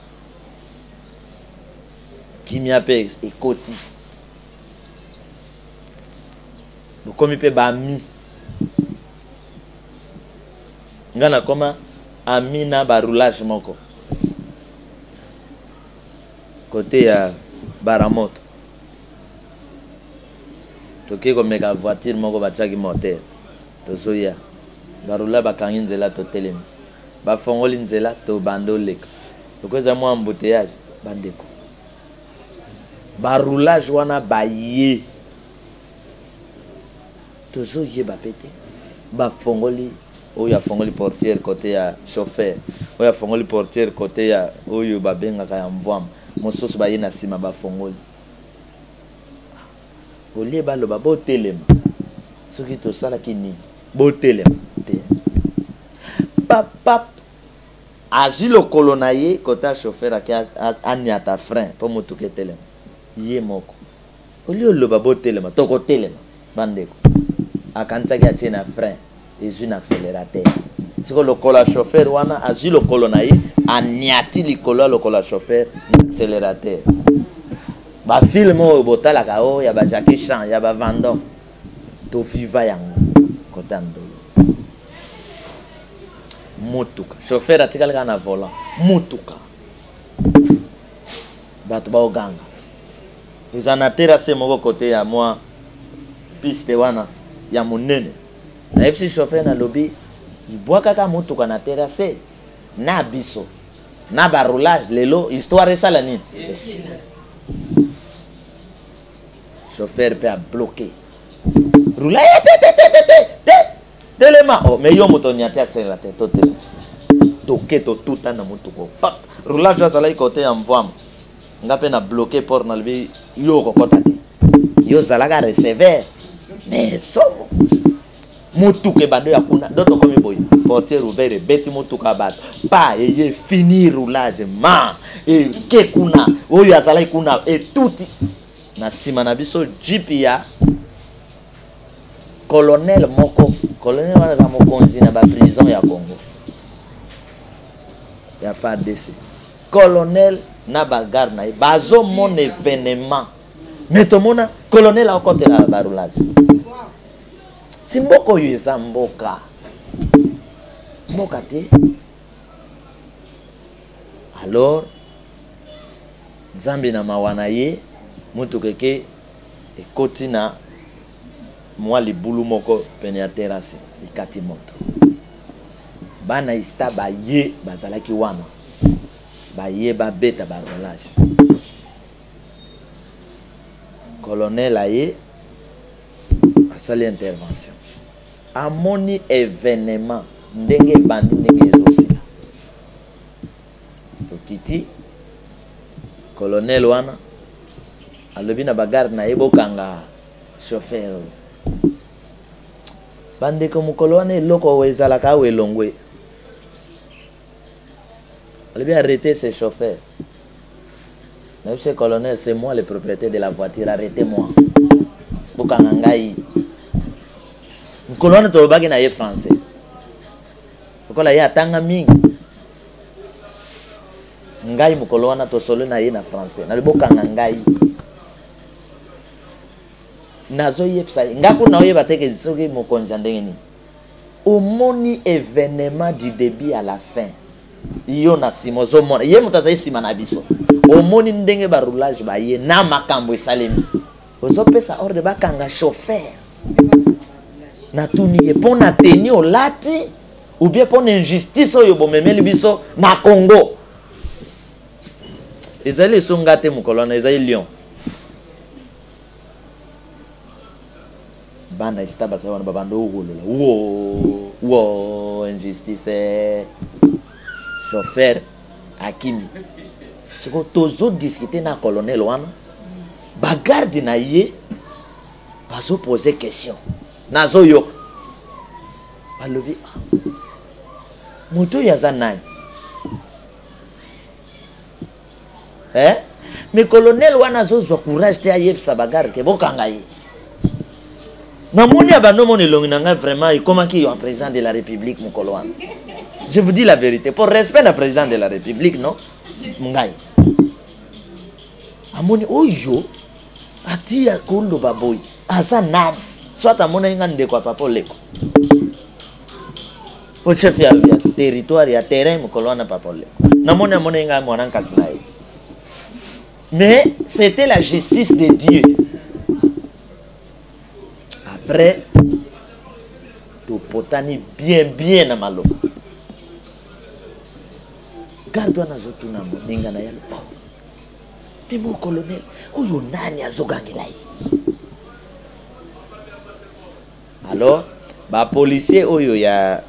kimia pe ekoti bokomi pe bami ngana koma amina baroulage moko côté ya baramoto toke komeka voiture moko batiaki moteur tozoya barula bakangi nzela totelemi bafongoli nzela to bando leka Donc eza mwa embouteillage bandeko. Ba roulage wana baye. Toujours yeba pété. Ba fongoli oyo afongoli portière côté ya chauffeur. Oyo afongoli portière côté ya oyo babengaka ya mbwama. Mosusu baye na sima ba fongoli. Olie baloba botelema. Soki tosalaki nini? Botelema te. Pap azwi lokolo na ye kota chauffeur ake aniata frein po motuka etelema ye moko olie oloba botelema tokotelema bandeko akanisaki atie na frein ezwi na accélérateur siko lokolo ya chauffeur wana azwi lokolo na ye aniati likolo ya lokolo ya chauffeur na accélérateur bafilme oyo botalaka oyo ya bajackie chan ya bavandom toviva yango kota ndolo motuka chauffeur atikalaka na volant motuka bato baoganga eza na terase moko kote ya mwa piste wana ya monene nayebi si chauffeur nalobi ibwakaka motuka na terase na biso na baroulage lelo histoire esala nini esila chauffeur mpe abloke roulage telema oh mais yo moto nyati accélérateur to telema toke to tuta na motuko pap roulage azala côté ya mvwama ngape na bloqué port na lebi yo kokota te yo zalaka receveur mais somo motuke bando ya kuna doto komi boy portier ouvert beti motuka bato pa eye fini roulage ma e ke kuna oyo azala kuna e tuti na sima na biso jeep ya colonel moko colonel wana za mokonzi na ba prison ya Congo ya FARDC colonel na bagarde na bazo mon événement mais tomona colonel a côté la baroulage simboko yesa mboka mboka te alors Nzambe na mawana ye mutu keke ekoti na mwa libulu moko pene ya terrasse ikati moto bana ista baye bazalaki wana baye babeta barolage colonel aye asali intervention amoni événement ndenge bandi ndenge ezosila tokiti colonel wana alobi na bagarde na ye bokanga chauffeur bandeko mokolo wana eloko ezalaka awa elongwe alobi arrêtez ce chauffeur monsieur colonel c'est moi le propriétaire de la voiture arrêtez-moi bokanga ngai mokolo wana tolobaki na ye français okola ye atanga mingi ngai mokolo wana tosolo na ye na français nalibokanga ngai nazo yepsa ngako na oyeba teke soki mokonzi ndenge ni omoni événement du début à la fin yo na simozo mona ye mutaza sima na biso omoni ndenge ba roulage ba ye na makambo esalemi ozopesa ordre bakanga chauffeur na tuni ye pona teni olati ou bien pona injustice oyo bomemeli biso na Congo ezali songate mukolona ezali lion banda istaba sawa na babando ugolola wo injustice chauffeur akimi siko tozo discuter na colonel wana bagarde na ye bazo poser question nazo yo balobi moto ya zanani mais colonel wana zo courage te ayebisa bagarde ke bokanga ye na moni abano moni longi nanga vraiment et comment qui est président de la République mokolo wana je vous dis la vérité pour respect le président de la République non ngai amoni oyo atia kondo baboy asa nani soit amona inga ndeko papa leko au chef ya territoire ya terrain mokolo wana papa leko na moni amona inga mwana nkasi na ye mais c'était la justice de Dieu. Après tout potani bien à malo garde wana azotuna ngo ninga na ya lupa mais mon colonel oyo nani azogangela ye. Alors ba policier oyo ya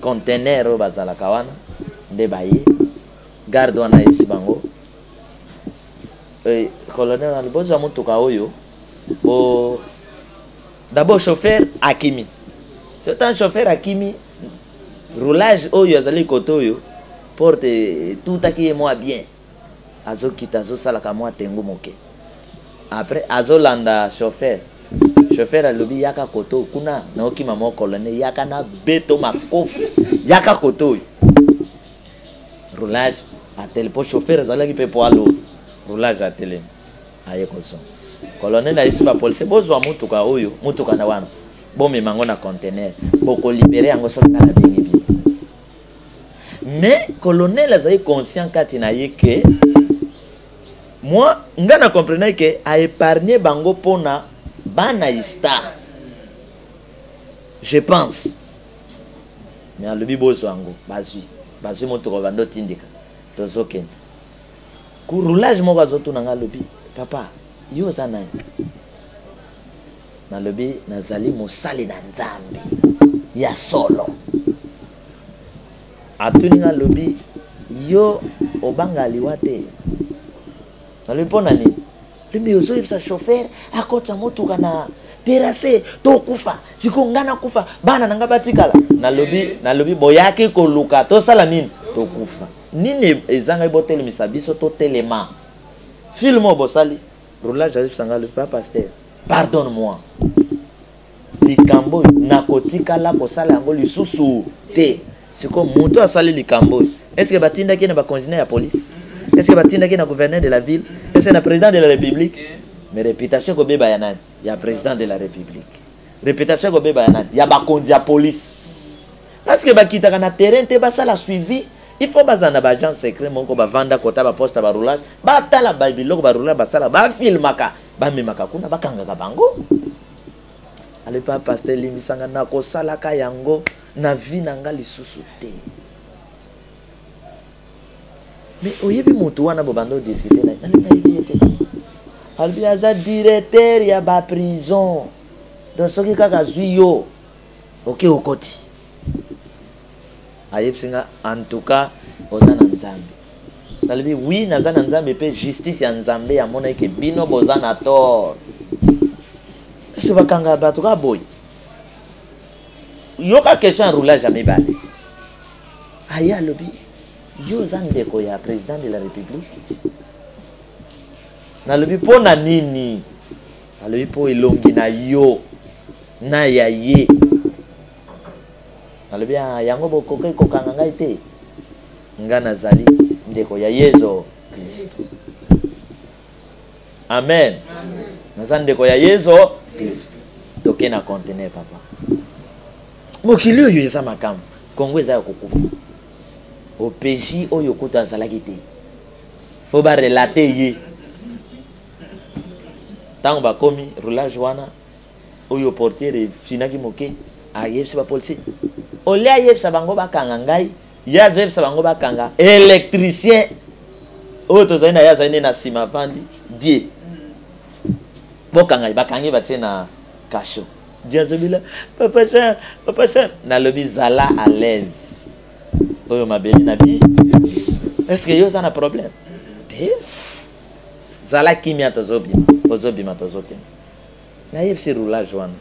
conteneur oyo bazalaka wana nde baye garde wana yebisi bango colonel wana bozwa motuka oyo d'abord chauffeur akimi c'est un chauffeur akimi roulage oyo azali kote oyo porte tout aki moi bien azokita azosalaka mwa tengo moke après azolanda chauffeur alobi yaka koto kuna naokima mo colonel yaka na beto makofi yaka koto oyo roulage atel po chauffeur azalaki mpe po alo roulage atelemi aye koson colonel ayebisi bapolisier bozwa motuka oyo motuka na wana bomema yango na conteneur bokolibere yango soki na bengi bino. Mais colonel azali conscient kati na ye ke moi nga na comprendre ke a épargné bango pona bana ista je pense mais alobi bozwa yango bazwi motuka bando tindika tozokende ku roulage moko azotuna nga alobi papa yo oza nani nalobi nazali mosali na nzambe ya solo atuni nga lobi yo obanga liwa te nalobi mpona nini limi ozoyebisa chauffeur akota motuka na terase tokufa siko nga na kufa bana nanga batikala nalobi boyaki koluka tosala nini tokufa nini ezanga botelemisa biso totelema film oyo bosali roulage azebisa nga lobi pa pasteur pardonne-moi likambo nakotikala kosala yango lisusu te siko moto asali likambo est-ce que batindaki na bacongénère ya police est-ce que batindaki na gouverneur de la ville est-ce que na président de la république mais réputation kobeba ya nani ya président de la république réputation kobeba ya nani ya bakonzi ya police parce que bakitaka na terrain te basala suivi il faut bazana ba agent secret moko bavanda kota ba poste ba roulage batala ba biloko ba roulage basala ba filmaka bamemaka kuna bakangaka bango alepa pasteur limbisanga na kosalaka yango na vie nanga lisusu te mais oyebi moto wana bobando discuter na alibi ete albi aza directeur ya ba prison donc soki kaka zwi yo ok okoti ayebsinga en tout cas oza na nzambe nalibi oui naza na nzambe pe justice ya nzambe ya mona eke bino boza na tort se bakanga bato ka boy yoka question roulage ya mibale aya lobi yo oza ndeko ya président de la république nalobi mpo na nini alobi mpo elongi na yo na ya ye nalobi yango bokoki kokanga ngai te nga nazali ndeko ya Yesu Kristo. Amen. Naza ndeko ya Yesu Kristo. Toke na conteneur papa. Mokili oyo eza makambo Kongo eza kokufa opeji oyo kuta azalaki te fo ba relater ye tango bakomi roulage wana oyo portier finaki moke ayebisa ba policier ole ayebisa bango bakanga ngai yazo yebisa bango bakanga électricien oyo tozali na yazali na sima vandi die bokanga bakangi batie na kasho diazobila papa Jean na lobi zala à l'aise oyo mabeli na bi est-ce que yo ça na problème te zala kimia tozobima tozote na yebisi roulage wana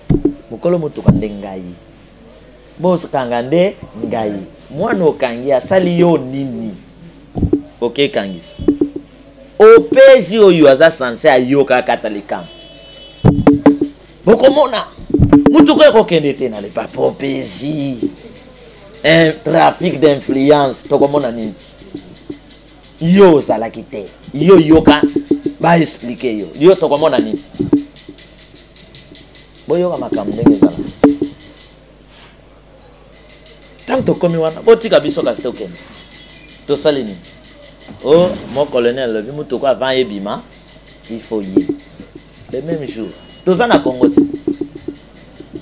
mukolo mutuka nde ngai boss kanga nde ngai mwana okangi asali yo nini ok kangisa opeji oyo aza sanse ayoka katalikam bokomona mutuka kokende te na le papa opeji un trafic d'influence tokomona nini yo zalaki te yo yoka ba expliquer yo tokomona nini boyoka makambo ndenge zala tanto komi wana botika biso kasi tokende tosali nini oh mon colonel le mutuka avant ebima il faut y le même jour toza na Congo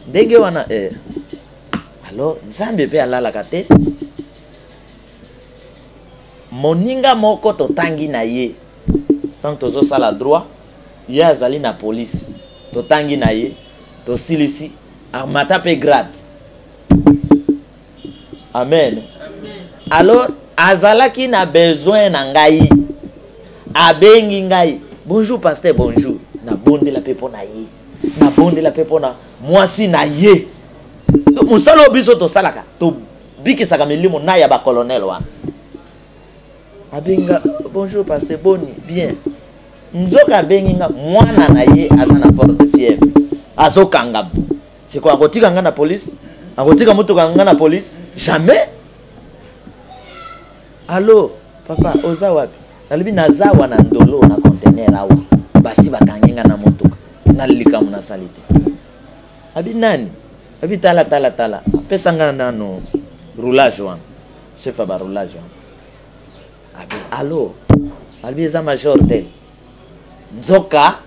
ndenge wana alors nzambe pe alalaka te moninga moko to tangi na ye tant tozo sala droit ye azali na police to tangi na ye to silisi amata pe grade. Amen. Alors azalaki na besoin na ngai abengi ngai bonjour pasteur bonjour na bonde la pepo na ye na bonde la pepo na mwasi na ye musalo biso to salaka to bikisaka milimo na ya ba colonel wana abenga bonjour pasteur boni bien nzoka benginga mwana na ye azana forte fièvre azokanga siko akotika nga na police akotika mutu kanga na police jamais. Allo papa oza wapi nalibi nazawa na ndolo na container awa basi bakangenga na motoka nalika muna salite abi nani abi tala apesa nga nano roulage wana chef ba roulage wana abi allo albi za major tel nzoka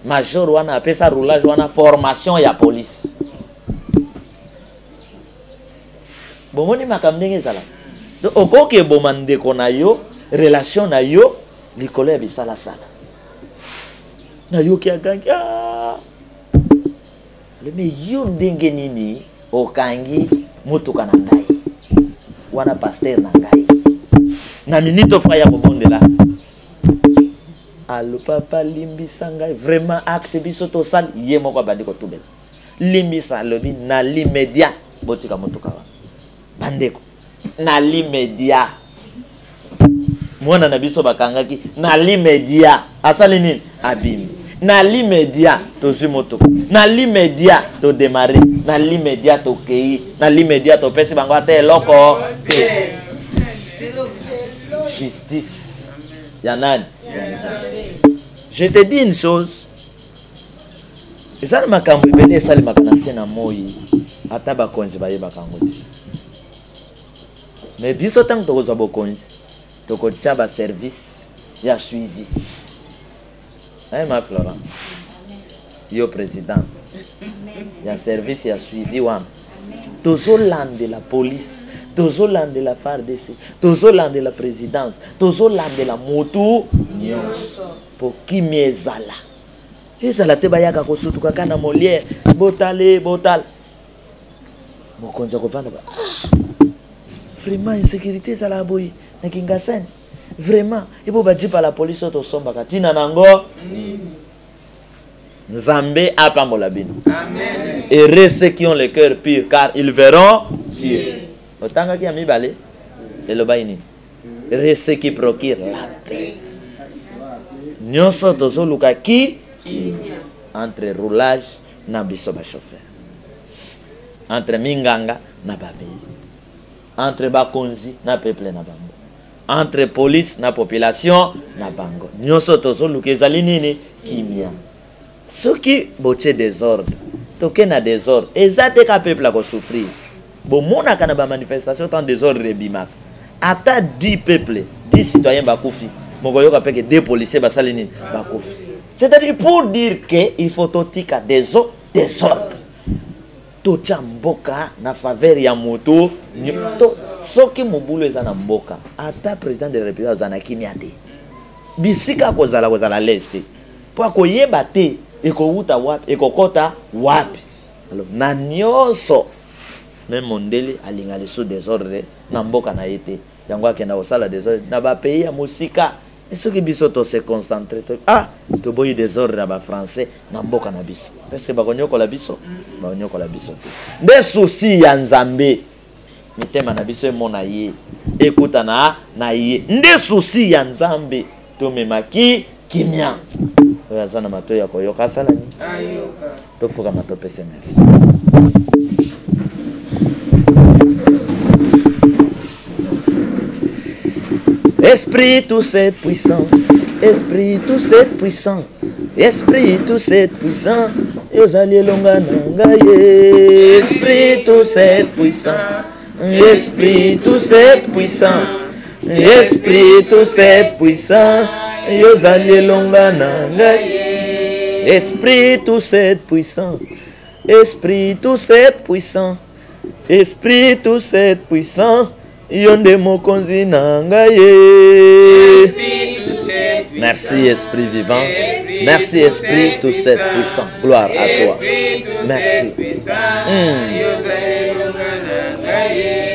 major wana apesa roulage wana formation ya police bomoni makamdenge zala donc okoke bomande kona yo relation na yo likolo ya bisala sala na yo ki agangi le me yo ndenge nini okangi mutuka na ngai wana pasteur na ngai na minito fa ya bobondela allo papa limbisa ngai vraiment acte biso to sal ye moko bandi ko tubela limbisa lobi na l'immédiat botika mutuka wa bandeko na l'immédiat mwana na biso bakangaki na l'immédiat asali nini abimi na l'immédiat to moto na l'immédiat to démarrer na l'immédiat to kei na l'immédiat to pesi bango ate loko justice ya nani. Je te dis une chose, ezali makambo ebele esali makanase na moi ata bakonzi baye bakango te. Mais biso tant tokozwa bokonzi tokotia ba service ya suivi. Ma Florence yo présidente ya service ya suivi wana tozolande la police tozolande la FARDC tozolande la présidence tozolande la motu nyonso po kimi ezala ezala te bayaka kosutuka kana Molière botale mokonzi akovanda ba vraiment insécurité ezala boyi na Kingasani vraiment ibo bajipa la police to somba katina nango Nzambe apambola bino. Amen. Heureux ceux qui ont le cœur pur car ils verront Dieu. Otanga ki ami balé elobaini. Heureux ceux qui procurent la paix. Nyonso tozo luka ki entre roulage na biso ba chauffeur. Entre minganga na babi. Entre bakonzi na peuple na bango. Entre police na population na bango. Nyonso tozo luka ezali nini kimia. Ceux qui boche désordre, toke na désordre, ezate ka peuple a ko souffrir. Bon mona kana ba manifestation tant désordre rebimaka. Ata 10 peuples, 10 citoyens bakufi. Mogoyo ka peke 2 policiers basali nini bakufi. C'est-à-dire pour dire que il faut totika désordre. Tocha mboka na faveur ya moto, to soki mobulu ezana mboka. Ata président de la République azana kimiate. Bisika kozala leste. Po ko yeba te eko uta wapi eko kota wapi alors na nyonso même mondeli alinga leso désordre na mboka na yete yango akenda osala désordre na ba pays ya musika esoki biso to se concentrer to boyi désordre na ba français na mboka na biso parce ba konyokola biso te nde souci ya Nzambe mitema na biso emona ye ekuta na ye nde souci ya Nzambe to memaki kimia Azana mato ya koyoka sala ni ayoka tofuka mato pese merci. Esprit tout c'est puissant, esprit tout c'est puissant, esprit tout c'est puissant, yozali longa nangaye. Esprit tout c'est puissant, esprit tout c'est puissant, esprit tout c'est puissant. Yozali longa nangaye. Esprit tout c'est puissant, esprit tout c'est puissant, esprit tout c'est puissant. Yonde mokonzi nangaye. Merci Esprit vivant. Merci Esprit tout cette puissance. Gloire à toi. Merci.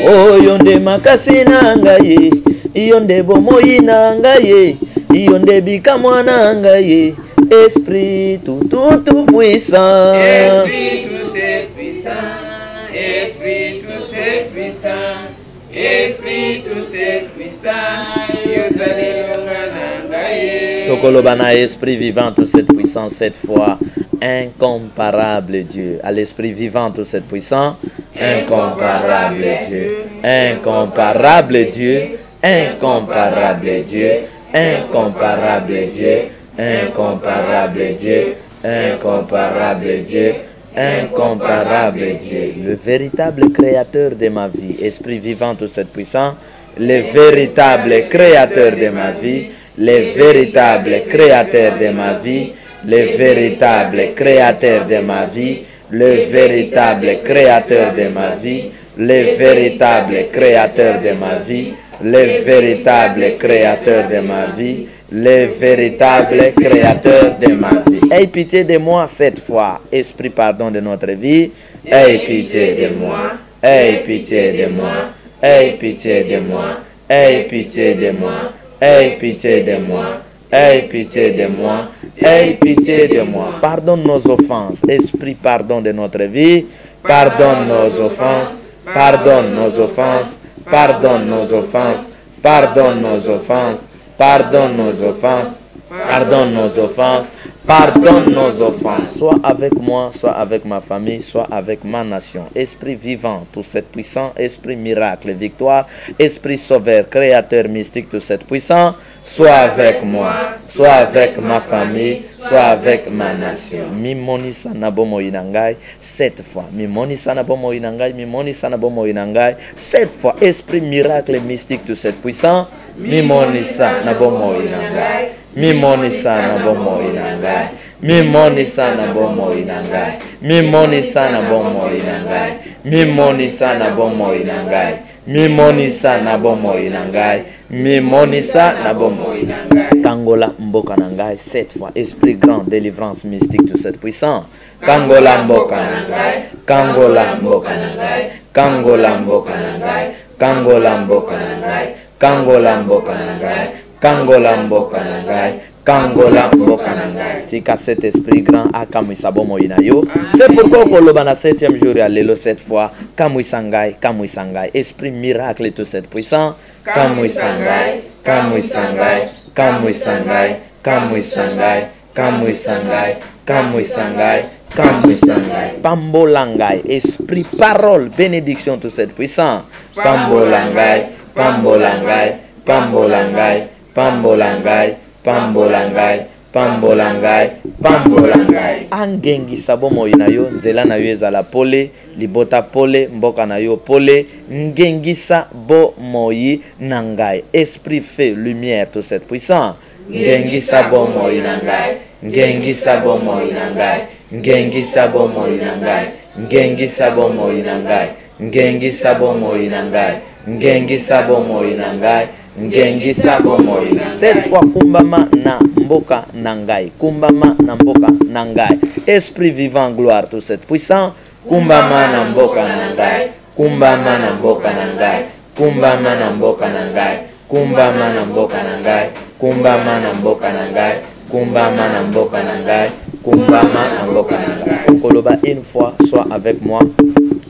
Oh yonde makasi nangaye. Yonde bomoyi nangaye. Yonde bikamwa nangaye. Esprit tout puissant. Esprit tout c'est puissant. Esprit tout c'est puissant. Esprit tout c'est puissant. Tokolobana, Esprit vivant, toute cette puissance, cette fois, incomparable Dieu. À l'Esprit vivant, toute cette puissance, incomparable Dieu. Incomparable Dieu. Incomparable Dieu. Incomparable Dieu. Incomparable Dieu. Incomparable Dieu. Incomparable Dieu, le véritable créateur de ma vie, Esprit vivant toute cette puissance, le véritable créateur de ma vie, le véritable créateur de ma vie, le véritable créateur de ma vie, le véritable créateur de ma vie, le véritable créateur de ma vie, le véritable créateur de ma vie, le véritable créateur de ma vie. Aie pitié de moi cette fois, Esprit pardon de notre vie. Aie pitié de moi, aie pitié de moi, aie pitié de moi, aie pitié de moi, aie pitié de moi, aie pitié de moi, aie pitié de moi. Pardonne nos offenses, Esprit pardon de notre vie. Pardonne nos offenses, pardonne nos offenses, pardonne nos offenses, pardonne nos offenses. Pardonne nos offenses, pardonne nos offenses, pardonne nos offenses. Soit avec moi, soit avec ma famille, soit avec ma nation. Esprit vivant, tout cette puissant, Esprit miracle, victoire, Esprit sauveur, créateur mystique, tout cette puissant. Soit avec moi, soit avec ma famille, soit avec ma nation. Mimonisa nabomo inangai, 7 fois. Mimonisa nabomo inangai, mimonisa nabomo inangai, 7 fois. Esprit miracle, mystique, tout cette puissant. Mimonisa nabomo inangai, mimonisa nabomo inangai, mimonisa nabomo inangai, mimonisa nabomo inangai, mimonisa nabomo inangai, mimonisa nabomo inangai, mimonisa nabomo inangai. Kangola mboka nangai, 7 fois. Esprit grand, délivrance mystique, tout cette puissance. Kangola mboka nangai, kangola mboka nangai, kangola mboka nangai, kangola mboka nangai. Kangola mboka nangai, kangola mboka nangai, kangola mboka nangai. Tika cet esprit grand a kamwisa bomo inayo. C'est pourquoi koloba na 7e jour ya lelo 7 fois. Kamwisangai, kamwisangai. Esprit miracle tout cette puissance. Kamwisangai, kamwisangai, kamwisangai, kamwisangai, kamwisangai, kamwisangai, kamwisangai. Pambolangai, esprit parole, bénédiction toute cette puissance. Pambolangai. Pambolangai, pambolangai, pambolangai, pambolangai, pambolangai, pambolangai. Angengi sabomo inayo, nzela na yo ezala pole, libota pole, mboka na yo pole, ngengisa bo moyi nangai. Esprit fait lumière toute cette puissance. Ngengisa bo moyi nangai, ngengisa bo moyi nangai, ngengisa bo moyi nangai, ngengisa bo moyi nangai, ngengisa bo moyi nangai. Ngengi sabo moi nangai, ngengi sabo moi nangai. Cette fois kumbama na mboka nangai, kumbama na mboka nangai. Esprit vivant, gloire tout cette puissance. Kumbama na mboka nangai, kumbama na mboka nangai, kumbama na mboka nangai, kumbama na mboka nangai, kumbama na mboka nangai, kumbama na mboka nangai, kumbama na mboka nangai. Koloba une fois, soit avec moi,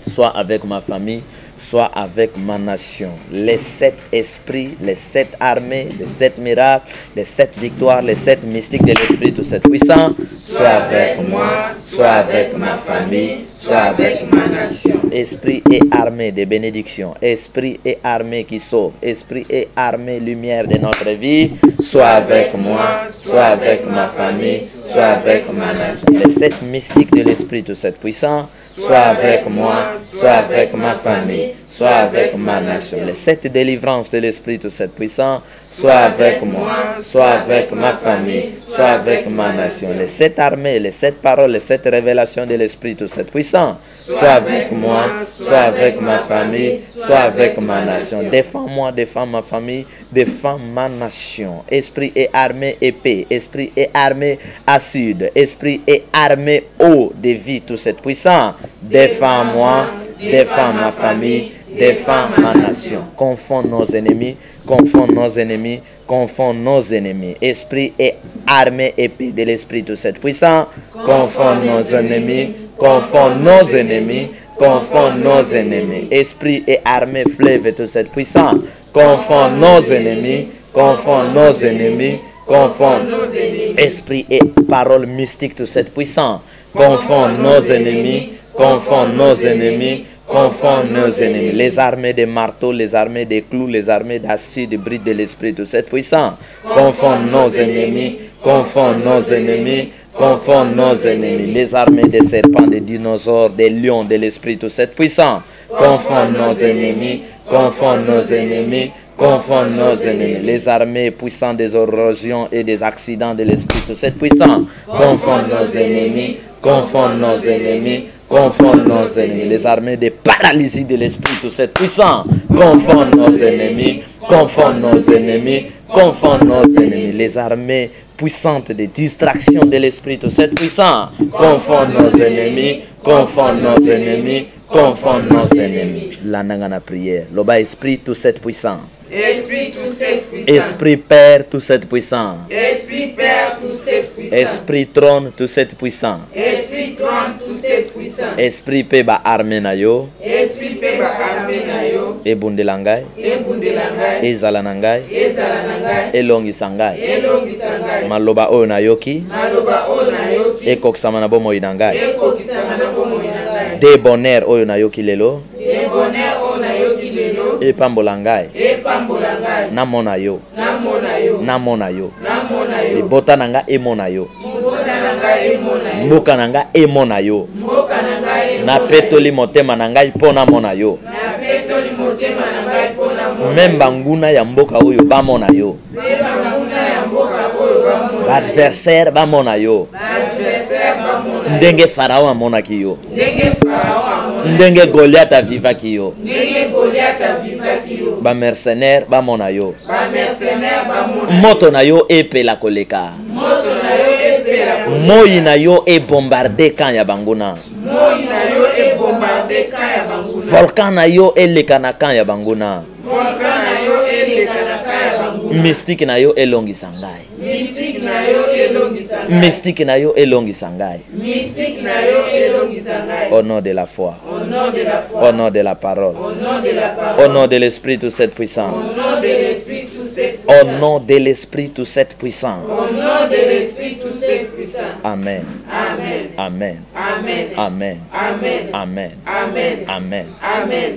soit avec ma famille, soit avec ma nation. Les 7 esprits, les 7 armées, les 7 miracles, les 7 victoires, les 7 mystiques de l'esprit, tout cette puissance, soit avec moi, soit avec ma famille, soit avec ma nation. Esprit et armée de bénédiction, esprit et armée qui sauve, esprit et armée lumière de notre vie, soit avec moi, soit avec ma famille, soit avec ma nation. Les 7 mystiques de l'esprit, toute cette puissance, soit avec moi, soit avec ma famille, soit avec ma nation. Les 7 délivrances de l'Esprit tout cette puissant, soit avec moi, soit avec ma famille, soit avec ma nation. Les 7 armées, les 7 paroles, les 7 révélations de l'Esprit tout cette puissant, soit avec moi, soit avec ma famille, soit avec ma nation. Défends-moi, défends ma famille, défends ma nation. Esprit et armée épée, esprit et armée acide, esprit et armée eau de vie tout cette puissant. Défends-moi, défends ma famille, défends ma nation. Confonds nos ennemis, confonds nos ennemis, confonds nos ennemis. Esprit et armée épée de l'Esprit tout cette puissant. Confonds nos ennemis, confonds nos ennemis, confonds nos ennemis. Esprit et armée fleuve tout cette puissant. Confonds nos ennemis, confonds nos ennemis, confonds nos ennemis. Esprit et parole mystique tout cette puissant. Confonds nos ennemis, confonds nos ennemis, confonds nos ennemis. Les armées des marteaux, les armées des clous, les armées d'acier, de brides de l'Esprit tout cette puissant. Confonds nos ennemis, confonds nos ennemis, confonds nos ennemis. Les armées des serpents, des dinosaures, des lions de l'Esprit tout cette puissant. Confonds nos ennemis, confonds nos ennemis, confonds nos ennemis. Les armées puissantes des érosions et des accidents de l'Esprit tout cette puissant. Confonds nos ennemis, confonds nos ennemis, confonds nos ennemis. Les armées des paralysies de l'Esprit tout cette puissant. Confonds nos ennemis, confonds nos ennemis, confonds nos ennemis. Les armées puissantes de distraction de l'Esprit tout cette puissant. Confonds nos ennemis, confonds nos ennemis, confonds nos ennemis. La nangana prière. Loba esprit tout cette puissant. Esprit tout cette puissant. Esprit Père tout cette puissant. Esprit Père tout cette puissant. Esprit trône tout cette puissant. Esprit trône tout cette puissant. Esprit peba armé na yo. Esprit peba armé na yo. Ebundelangai. Ebundelangai. Ezalanangai. Ezalanangai. Elongisangai. Elongisangai. Maloba oyo na yoki. Maloba oyo na yoki. Ekokisama na bomoi na ngai. Ekokisama na bomoi na ngai. De bonheur oyo na yoki lelo. De bonheur oyo na yoki lelo. Epambola ngai. Epambola ngai. Namona yo. Namona yo. Namona yo. Namona yo. Libota na ngai emona yo. Libota na ngai emona yo. Mboka na ngai emona yo. Mboka na ngai emona yo. Napetoli motema na ngai mpo namona yo. Napetoli motema na ngai mpo namona yo. Même banguna ya mboka oyo bamona yo. Même banguna ya mboka oyo bamona yo. Adversaire bamona yo. Adversaire bamona yo. Ndenge Farao amonaki yo. Ndenge Farao amona yo. Ndenge Goliath avivaki yo. Ndenge Goliath avivaki yo. Ba mercenaire bamona yo. Ba mercenaire bamona yo. Moto na yo epela koleka. Moto na yo epela koleka. Moi na yo e bombarder kan ya banguna. Moi na yo e bombarder kan ya banguna. Volcan na yo eleka na kan ya banguna. Volcan na yo eleka na kan ya banguna. Mystique na yo elongisa ngai. Mystique na yo elongisa ngai. Mystique na yo elongisa ngai. Mystique na yo elongisa ngai. Au nom de la foi. Au nom de la foi. Au nom de la parole. Au nom de la parole. Au nom de l'Esprit tout cette puissant. Au nom de l'Esprit tout cette Au puissant. nom de l'Esprit tout cette puissant. Au nom de l'Esprit tout cette puissant. Amen. Amen. Amen. Amen. Amen. Amen. Amen. Amen. Amen. Amen.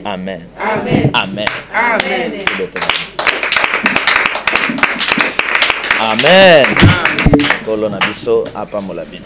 Amen. Amen. Amen. Amen. Amen. Kolo na biso apa molabino.